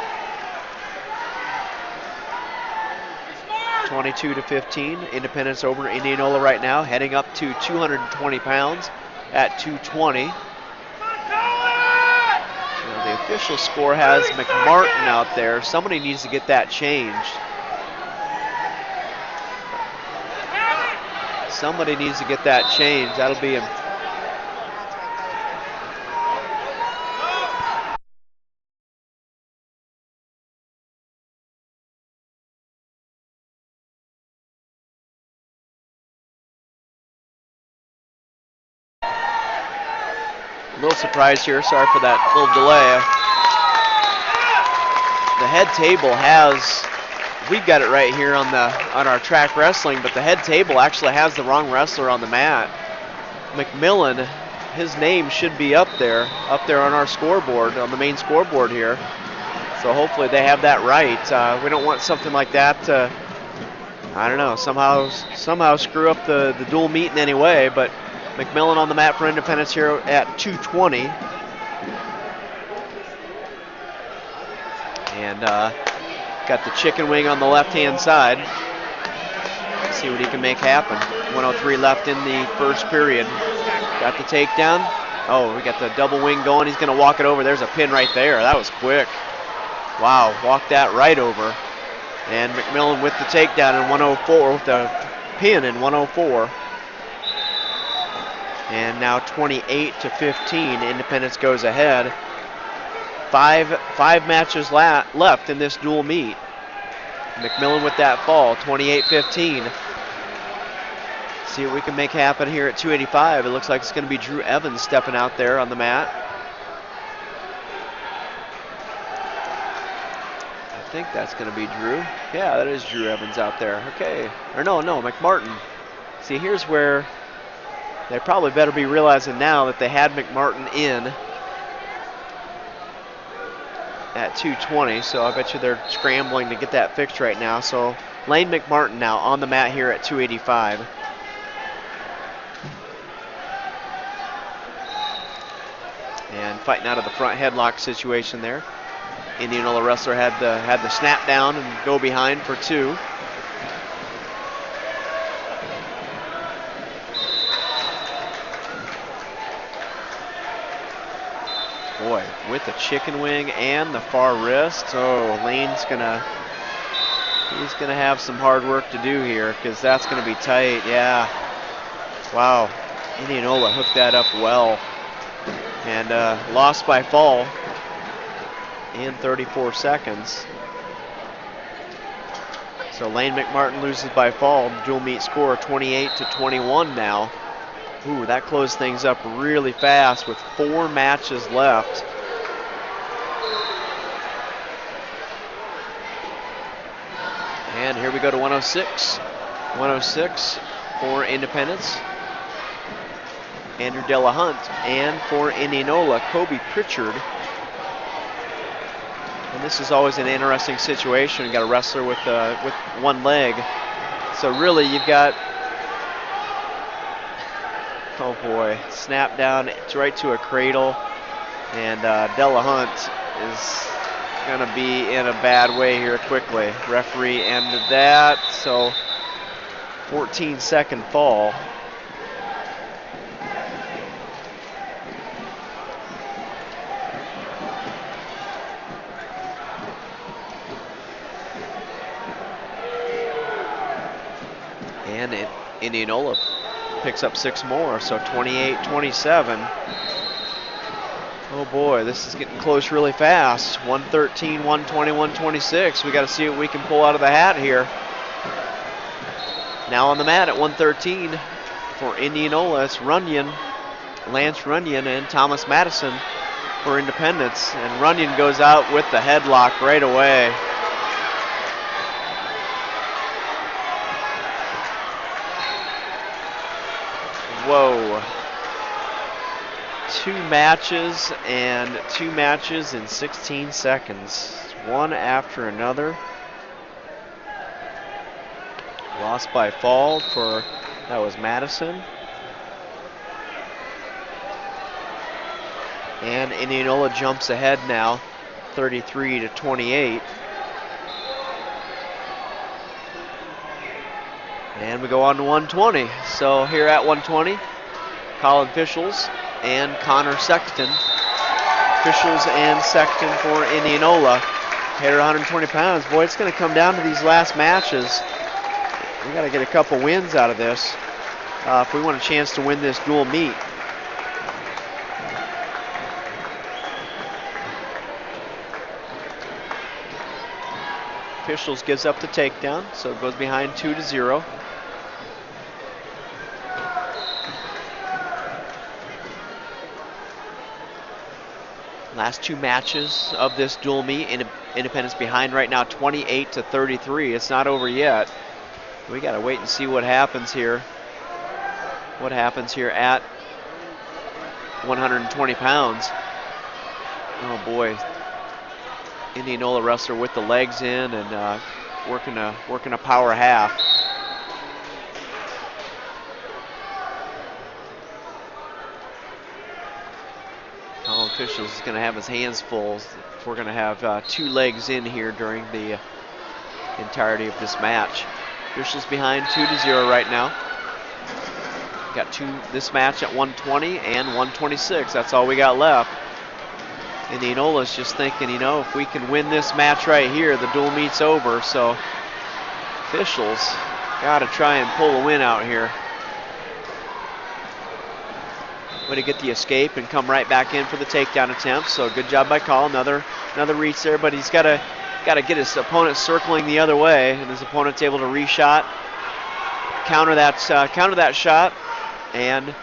22-15, Independence over Indianola right now, heading up to 220 pounds at 220. Now the official score has McMartin out there. Somebody needs to get that changed. Somebody needs to get that changed. That'll be a little surprised here. Sorry for that little delay. The head table has, we've got it right here on our track wrestling, but the head table actually has the wrong wrestler on the mat. McMillan, his name should be up there on our scoreboard, on the main scoreboard here. So hopefully they have that right. We don't want something like that to, I don't know, somehow screw up the dual meet in any way, but McMillan on the mat for Independence here at 220. And got the chicken wing on the left-hand side. Let's see what he can make happen. 1:03 left in the first period. Got the takedown. Oh, we got the double wing going. He's going to walk it over. There's a pin right there. That was quick. Wow, walked that right over. And McMillan with the takedown in 1:04, with the pin in 1:04. And now 28-15, Independence goes ahead. Five matches left in this dual meet. McMillan with that fall, 28-15. See what we can make happen here at 285. It looks like it's going to be Drew Evans stepping out there on the mat. I think that's going to be Drew. Yeah, that is Drew Evans out there. Okay. Or no, McMartin. See, here's where they probably better be realizing now that they had McMartin in at 220, so I bet you they're scrambling to get that fixed right now. So Lane McMartin now on the mat here at 285. And fighting out of the front headlock situation there. Indianola wrestler had the snap down and go behind for two. Boy, with the chicken wing and the far wrist. Oh, Lane's he's gonna have some hard work to do here, because that's gonna be tight. Yeah. Wow. Indianola hooked that up well. And lost by fall in 34 seconds. So Lane McMartin loses by fall. Dual meet score 28-21 now. Ooh, that closed things up really fast with 4 matches left. And here we go to 106. 106 for Independence. Andrew Delahunt, and for Indianola, Kobe Pritchard. And this is always an interesting situation. You got a wrestler with one leg. So really, you've got, oh boy, snap down right to a cradle, and Delahunt is gonna be in a bad way here quickly. Referee ended that, so 14-second fall. And Indianola picks up 6 more, so 28-27. Oh boy, this is getting close really fast. 113, 120, 126. We got to see what we can pull out of the hat here. Now on the mat at 113 for Indianola, it's Runyon, Lance Runyon and Thomas Madison for Independence. And Runyon goes out with the headlock right away. Whoa. 2 matches in 16 seconds. One after another. Lost by fall for, that was Madison. And Indianola jumps ahead now, 33-28. And we go on to 120. So here at 120, Colin Fischels and Connor Sexton. Fischels and Sexton for Indianola. Hit at 120 pounds. Boy, it's going to come down to these last matches. We got to get a couple wins out of this if we want a chance to win this dual meet. Fischels gives up the takedown, so it goes behind 2-0. Last 2 matches of this dual meet, Independence behind right now 28-33. It's not over yet. We got to wait and see what happens here. What happens here at 120 pounds. Oh boy. Indianola wrestler with the legs in and working a power half. Colin Fischels is going to have his hands full if we're going to have 2 legs in here during the entirety of this match. Fischels behind 2-0 right now. Got this match at 120 and 126. That's all we got left. Indianola's just thinking, you know, if we can win this match right here, the dual meet's over. So Fischels got to try and pull a win out here. Way to get the escape and come right back in for the takedown attempt. So good job by Call. Another reach there, but he's got to get his opponent circling the other way, and his opponent's able to reshot, counter that shot, and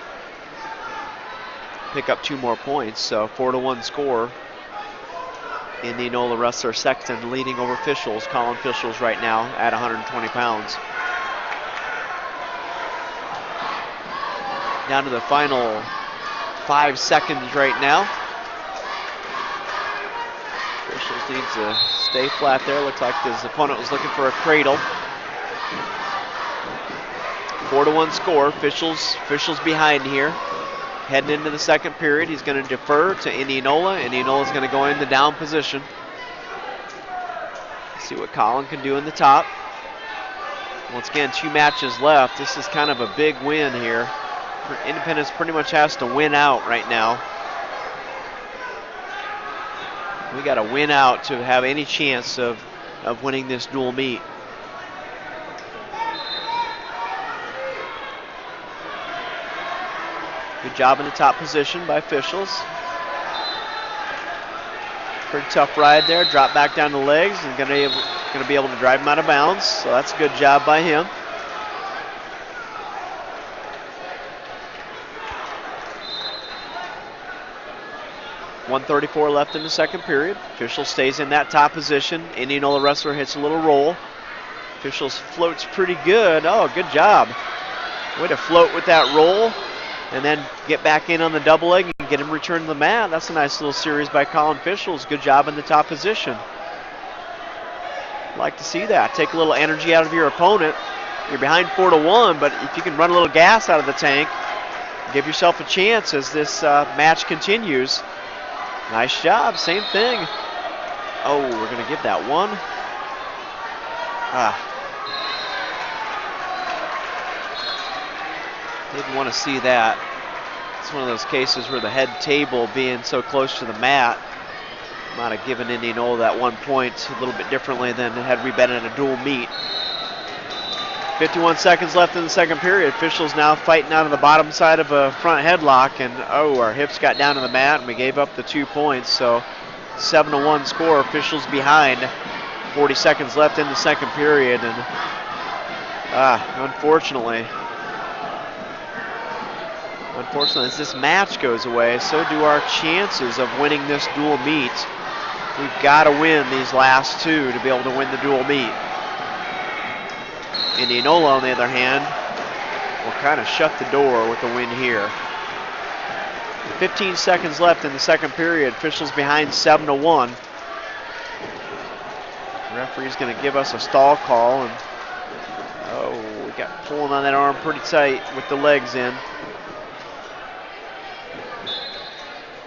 pick up 2 more points. So 4-1 score. Indianola wrestler Sexton leading over Fischels. Colin Fischels right now at 120 pounds. Down to the final 5 seconds right now. Fischels needs to stay flat there. Looks like his opponent was looking for a cradle. 4-1 score. Fischels behind here. Heading into the second period, he's going to defer to Indianola. Indianola's going to go in the down position. See what Colin can do in the top. Once again, 2 matches left. This is kind of a big win here. Independence pretty much has to win out right now. We got to win out to have any chance of winning this dual meet. Good job in the top position by Fischels. Pretty tough ride there. Drop back down the legs and going to be able to drive him out of bounds. So that's a good job by him. .134 left in the second period. Fischels stays in that top position. Indianola wrestler hits a little roll. Fischels floats pretty good. Oh, good job. Way to float with that roll. And then get back in on the double leg and get him returned to the mat. That's a nice little series by Colin Fischels. Good job in the top position. Like to see that. Take a little energy out of your opponent. You're behind 4-1, but if you can run a little gas out of the tank, give yourself a chance as this match continues. Nice job. Same thing. Oh, we're going to give that one. Didn't want to see that. It's one of those cases where the head table being so close to the mat might have given Indianola that 1 point a little bit differently than had we been in a dual meet. 51 seconds left in the second period. Officials now fighting out of the bottom side of a front headlock, and our hips got down to the mat and we gave up the 2 points. So 7-1 score, officials behind. 40 seconds left in the second period, and unfortunately, as this match goes away, so do our chances of winning this dual meet. We've got to win these last two to be able to win the dual meet. Indianola, on the other hand, will kind of shut the door with the win here. 15 seconds left in the second period. Officials behind 7-1. Referee's going to give us a stall call, and we got pulling on that arm pretty tight with the legs in.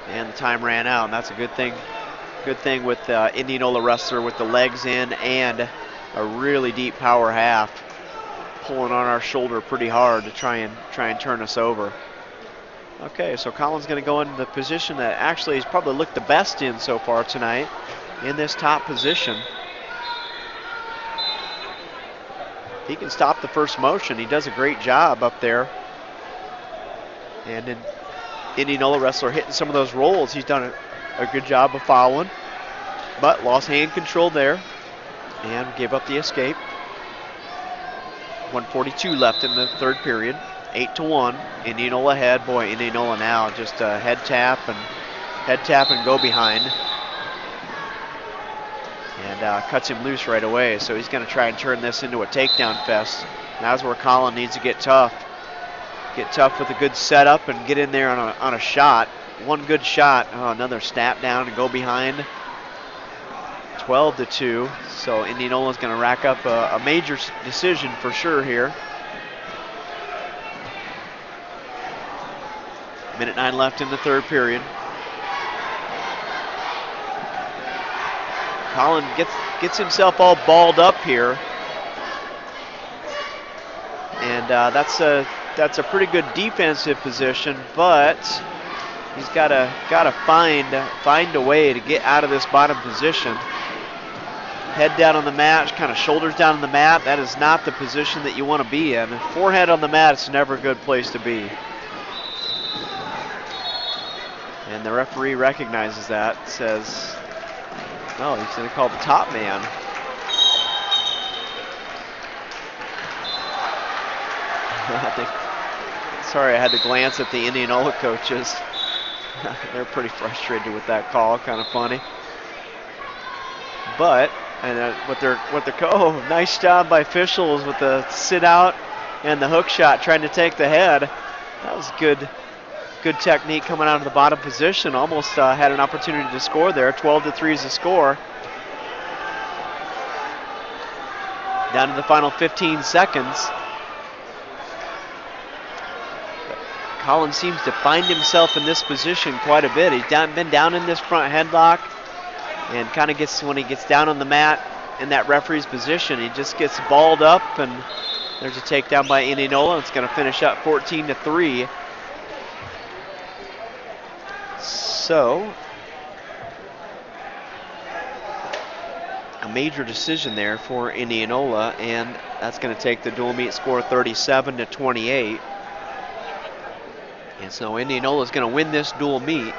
And the time ran out, and that's a good thing. Good thing with Indianola wrestler with the legs in and a really deep power half, pulling on our shoulder pretty hard to try and turn us over. Okay, so Colin's going to go into the position that actually he's probably looked the best in so far tonight, in this top position. He can stop the first motion. He does a great job up there. And then Indianola wrestler hitting some of those rolls. He's done a good job of following, but lost hand control there and gave up the escape. 1:42 left in the third period. 8-1. Indianola ahead. Boy, Indianola now just head tap and go behind. And cuts him loose right away. So he's going to try and turn this into a takedown fest. That's where Colin needs to get tough. Get tough with a good setup and get in there on a shot. One good shot. Oh, another snap down and go behind. 12-2. So Indianola's going to rack up a major decision for sure here. Minute 9 left in the third period. Colin gets himself all balled up here, and that's a pretty good defensive position, but he's got to find a way to get out of this bottom position. Head down on the mat, kind of shoulders down on the mat. That is not the position that you want to be in. Forehead on the mat is never a good place to be. And the referee recognizes that, says, no, he's going to call the top man. Sorry, I had to glance at the Indianola coaches. They're pretty frustrated with that call, kind of funny. But, nice job by officials with the sit out and the hook shot, trying to take the head. That was good technique coming out of the bottom position. Almost had an opportunity to score there. 12-3 is the score. Down to the final 15 seconds. Colin seems to find himself in this position quite a bit. He's been down in this front headlock, and kind of when he gets down on the mat in that referee's position, he just gets balled up, and there's a takedown by Indianola. It's going to finish up 14-3. So, a major decision there for Indianola, and that's going to take the dual meet score 37-28. And so Indianola is going to win this dual meet.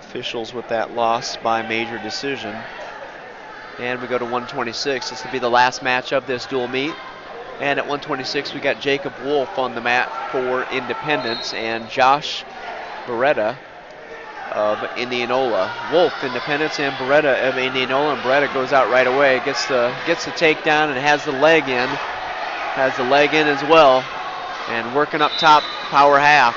Officials with that loss by major decision. And we go to 126. This will be the last match of this dual meet. And at 126, we got Jacob Wolf on the mat for Independence and Josh Beretta of Indianola. Wolf, Independence, and Beretta of Indianola. And Beretta goes out right away, gets the takedown and has the leg in. Has the leg in as well. And working up top, power half.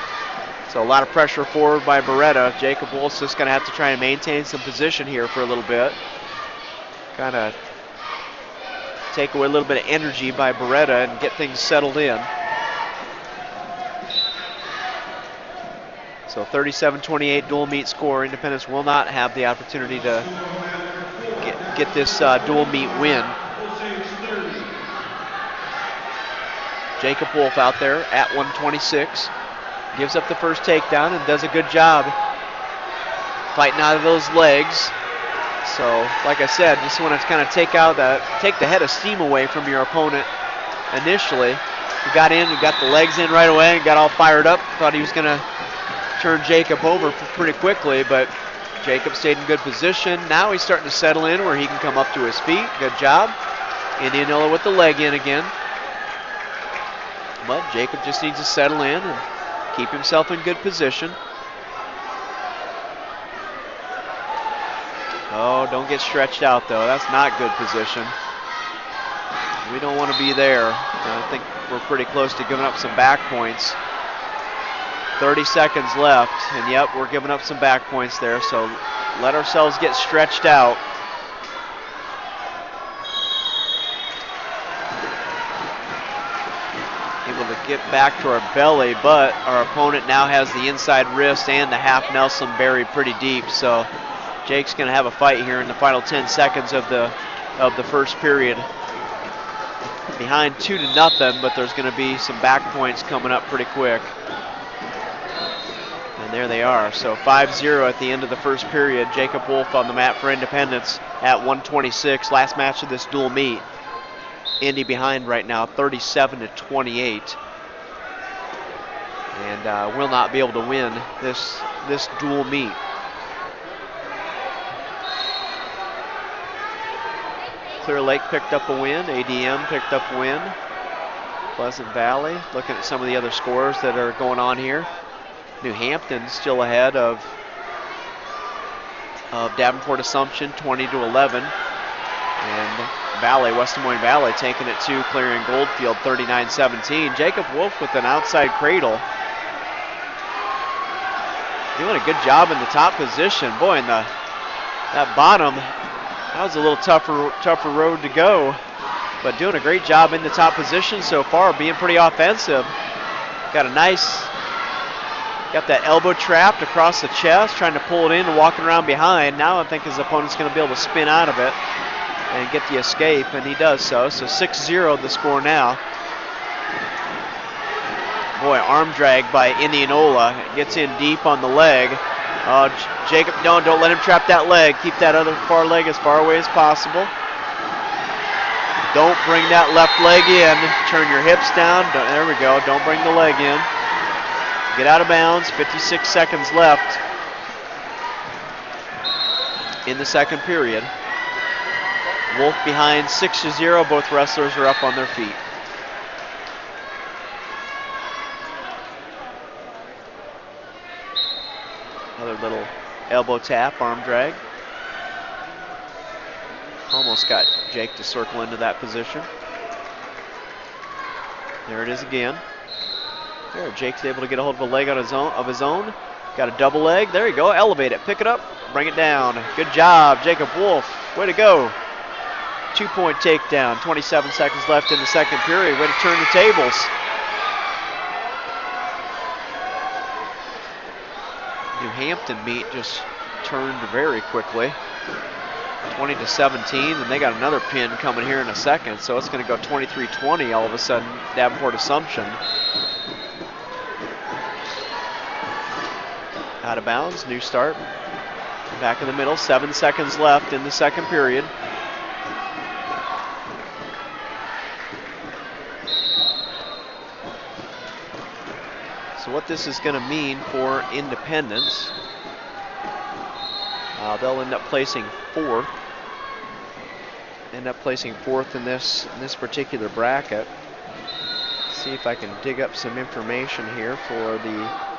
So a lot of pressure forward by Beretta. Jacob Wolf's just going to have to try and maintain some position here for a little bit. Kind of take away a little bit of energy by Beretta and get things settled in. So 37-28 dual meet score. Independence will not have the opportunity to get this dual meet win. Jacob Wolf out there at 126. Gives up the first takedown and does a good job fighting out of those legs. So, like I said, just want to kind of take the head of steam away from your opponent initially. He got in, he got the legs in right away, and got all fired up. Thought he was going to turn Jacob over pretty quickly, but Jacob stayed in good position. Now he's starting to settle in where he can come up to his feet. Good job. Indianola with the leg in again. But Jacob just needs to settle in and keep himself in good position. Oh, don't get stretched out though. That's not good position. We don't want to be there. I think we're pretty close to giving up some back points. 30 seconds left, and yep, we're giving up some back points there, so let ourselves get stretched out. Able to get back to our belly, but our opponent now has the inside wrist and the half Nelson buried pretty deep, so Jake's going to have a fight here in the final 10 seconds of the first period. Behind 2-0, but there's going to be some back points coming up pretty quick. And there they are. So 5-0 at the end of the first period. Jacob Wolf on the mat for Independence at 126. Last match of this dual meet. Indy behind right now, 37-28. And will not be able to win this dual meet. Clear Lake picked up a win. ADM picked up a win. Pleasant Valley. Looking at some of the other scores that are going on here. New Hampton still ahead of Davenport Assumption, 20-11. And West Des Moines Valley taking it to Clarion Goldfield, 39-17. Jacob Wolf with an outside cradle. Doing a good job in the top position. Boy, in that bottom, that was a little tougher road to go, but doing a great job in the top position so far, being pretty offensive. Got that elbow trapped across the chest, trying to pull it in and walking around behind. Now I think his opponent's going to be able to spin out of it and get the escape, and he does so. So 6-0 the score now. Boy, arm drag by Indianola. Gets in deep on the leg. Jacob, don't let him trap that leg. Keep that other far leg as far away as possible. Don't bring that left leg in. Turn your hips down. There we go. Don't bring the leg in. Get out of bounds. 56 seconds left in the second period. Wolf behind 6-0. Both wrestlers are up on their feet. Another little elbow tap, arm drag. Almost got Jake to circle into that position. There it is again. There, Jake's able to get a hold of a leg on his own. Got a double leg. There you go. Elevate it. Pick it up. Bring it down. Good job, Jacob Wolf. Way to go. 2-point takedown. 27 seconds left in the second period. Way to turn the tables. New Hampton meet just turned very quickly. 20-17, and they got another pin coming here in a second, so it's going to go 23-20 all of a sudden. Davenport Assumption. Out of bounds, new start. Back in the middle, 7 seconds left in the second period. So what this is going to mean for Independence, they'll end up placing fourth. End up placing fourth in this particular bracket. See if I can dig up some information here for the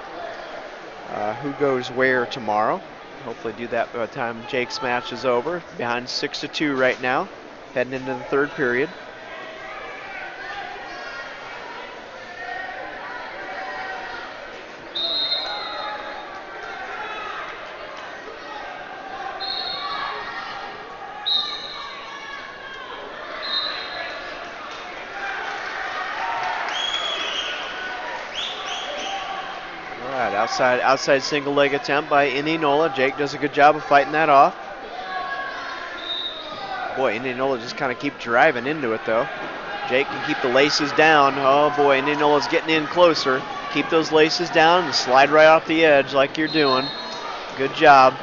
who goes where tomorrow. Hopefully do that by the time Jake's match is over. Behind 6-2 right now, heading into the third period. Outside single leg attempt by Indianola. Jake does a good job of fighting that off. Boy, Indianola just kind of keep driving into it though. Jake can keep the laces down. Oh boy, Indianola's getting in closer. Keep those laces down and slide right off the edge like you're doing. Good job.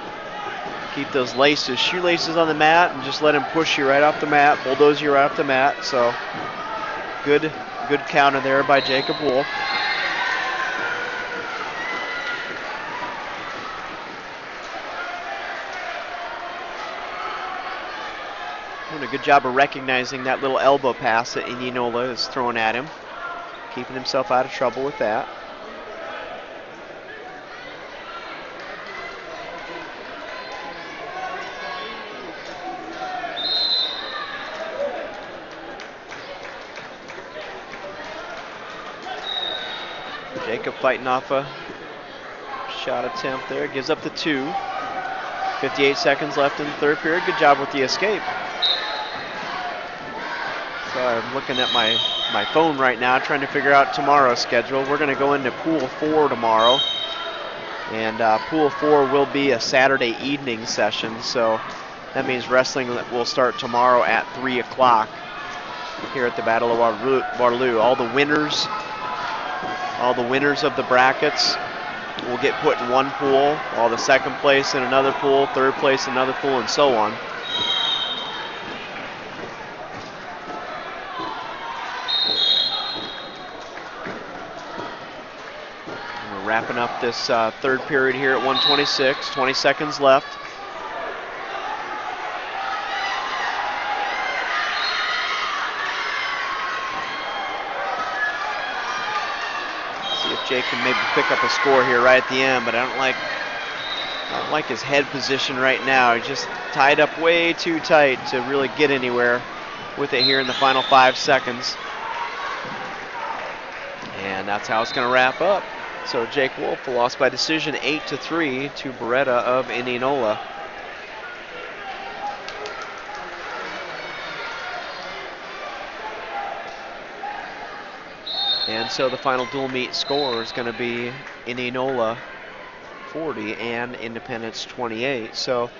Keep those shoelaces on the mat, and just let him push you right off the mat, bulldoze you right off the mat. So good counter there by Jacob Wolf. Doing a good job of recognizing that little elbow pass that Indianola is throwing at him. Keeping himself out of trouble with that. Jacob fighting off a shot attempt there. Gives up the 2. 58 seconds left in the third period. Good job with the escape. So I'm looking at my phone right now, trying to figure out tomorrow's schedule. We're going to go into Pool 4 tomorrow. And Pool 4 will be a Saturday evening session. So that means wrestling will start tomorrow at 3 o'clock here at the Battle of Waterloo. All the winners of the brackets will get put in one pool. All the second place in another pool, third place in another pool, and so on. We're wrapping up this third period here at 1:26. 20 seconds left. Jake can maybe pick up a score here right at the end, but I don't like his head position right now. He's just tied up way too tight to really get anywhere with it here in the final 5 seconds. And that's how it's going to wrap up. So Jake Wolf lost by decision 8-3 to Beretta of Indianola. And so the final dual meet score is going to be Indianola 40 and Independence 28. So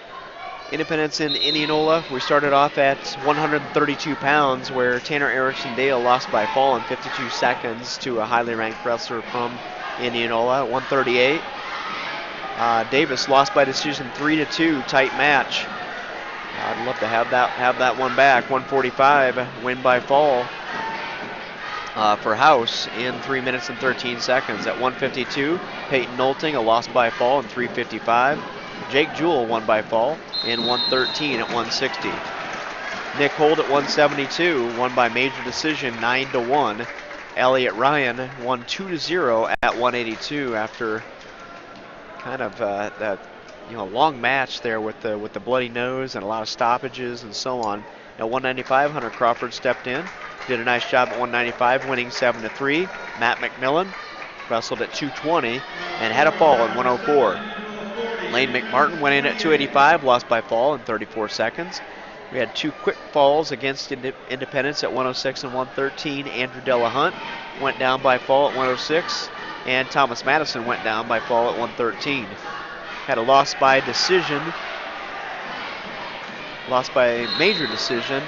Independence in Indianola, we started off at 132 pounds, where Tanner Erickson Dale lost by fall in 52 seconds to a highly ranked wrestler from Indianola at 138. Davis lost by decision 3-2, tight match. I'd love to have that one back. 145 win by fall. For House in 3 minutes and 13 seconds. At 152, Peyton Nolting, a loss by fall in 3:55. Jake Jewell won by fall in 1:13 at 160. Nick Holt at 172 won by major decision 9-1. Elliott Ryan won 2-0 at 182 after kind of that long match there with the bloody nose and a lot of stoppages and so on. At 195, Hunter Crawford stepped in. Did a nice job at 195, winning 7-3. Matt McMillan wrestled at 220 and had a fall at 104. Lane McMartin went in at 285, lost by fall in 34 seconds. We had 2 quick falls against Independence at 106 and 113. Andrew Delahunt went down by fall at 106, and Thomas Madison went down by fall at 113. Had a loss by decision, lost by major decision.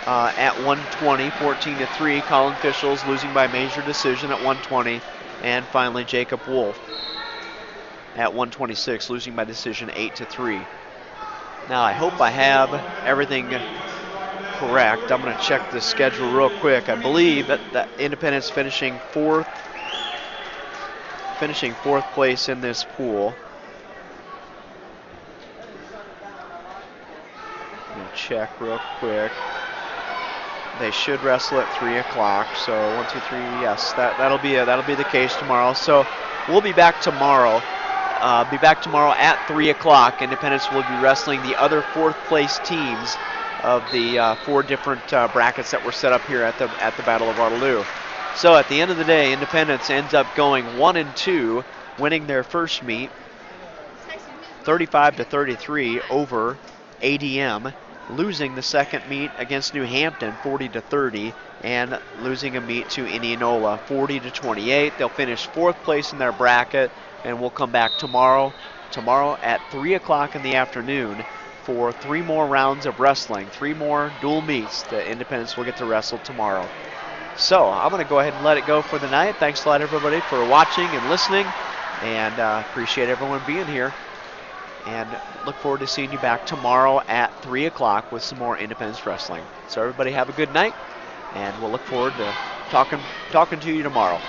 At 120, 14-3. Colin Fischels losing by major decision at 120. And finally, Jacob Wolf at 126, losing by decision 8-3. Now, I hope I have everything correct. I'm going to check the schedule real quick. I believe that Independence finishing fourth place in this pool. Let me check real quick. They should wrestle at 3 o'clock. So 1, 2, 3. Yes, that'll be the case tomorrow. So we'll be back tomorrow. At 3 o'clock. Independence will be wrestling the other 4th place teams of the 4 different brackets that were set up here at the Battle of Waterloo. So at the end of the day, Independence ends up going 1-2, winning their first meet, 35-33 over ADM. Losing the second meet against New Hampton 40-30, and losing a meet to Indianola 40-28. They'll finish 4th place in their bracket, and we'll come back tomorrow at 3 o'clock in the afternoon for 3 more rounds of wrestling, 3 more dual meets that Independence will get to wrestle tomorrow. So I'm going to go ahead and let it go for the night. Thanks a lot, everybody, for watching and listening, and appreciate everyone being here. and look forward to seeing you back tomorrow at 3 o'clock with some more Independence Wrestling. So everybody have a good night, and we'll look forward to talking to you tomorrow.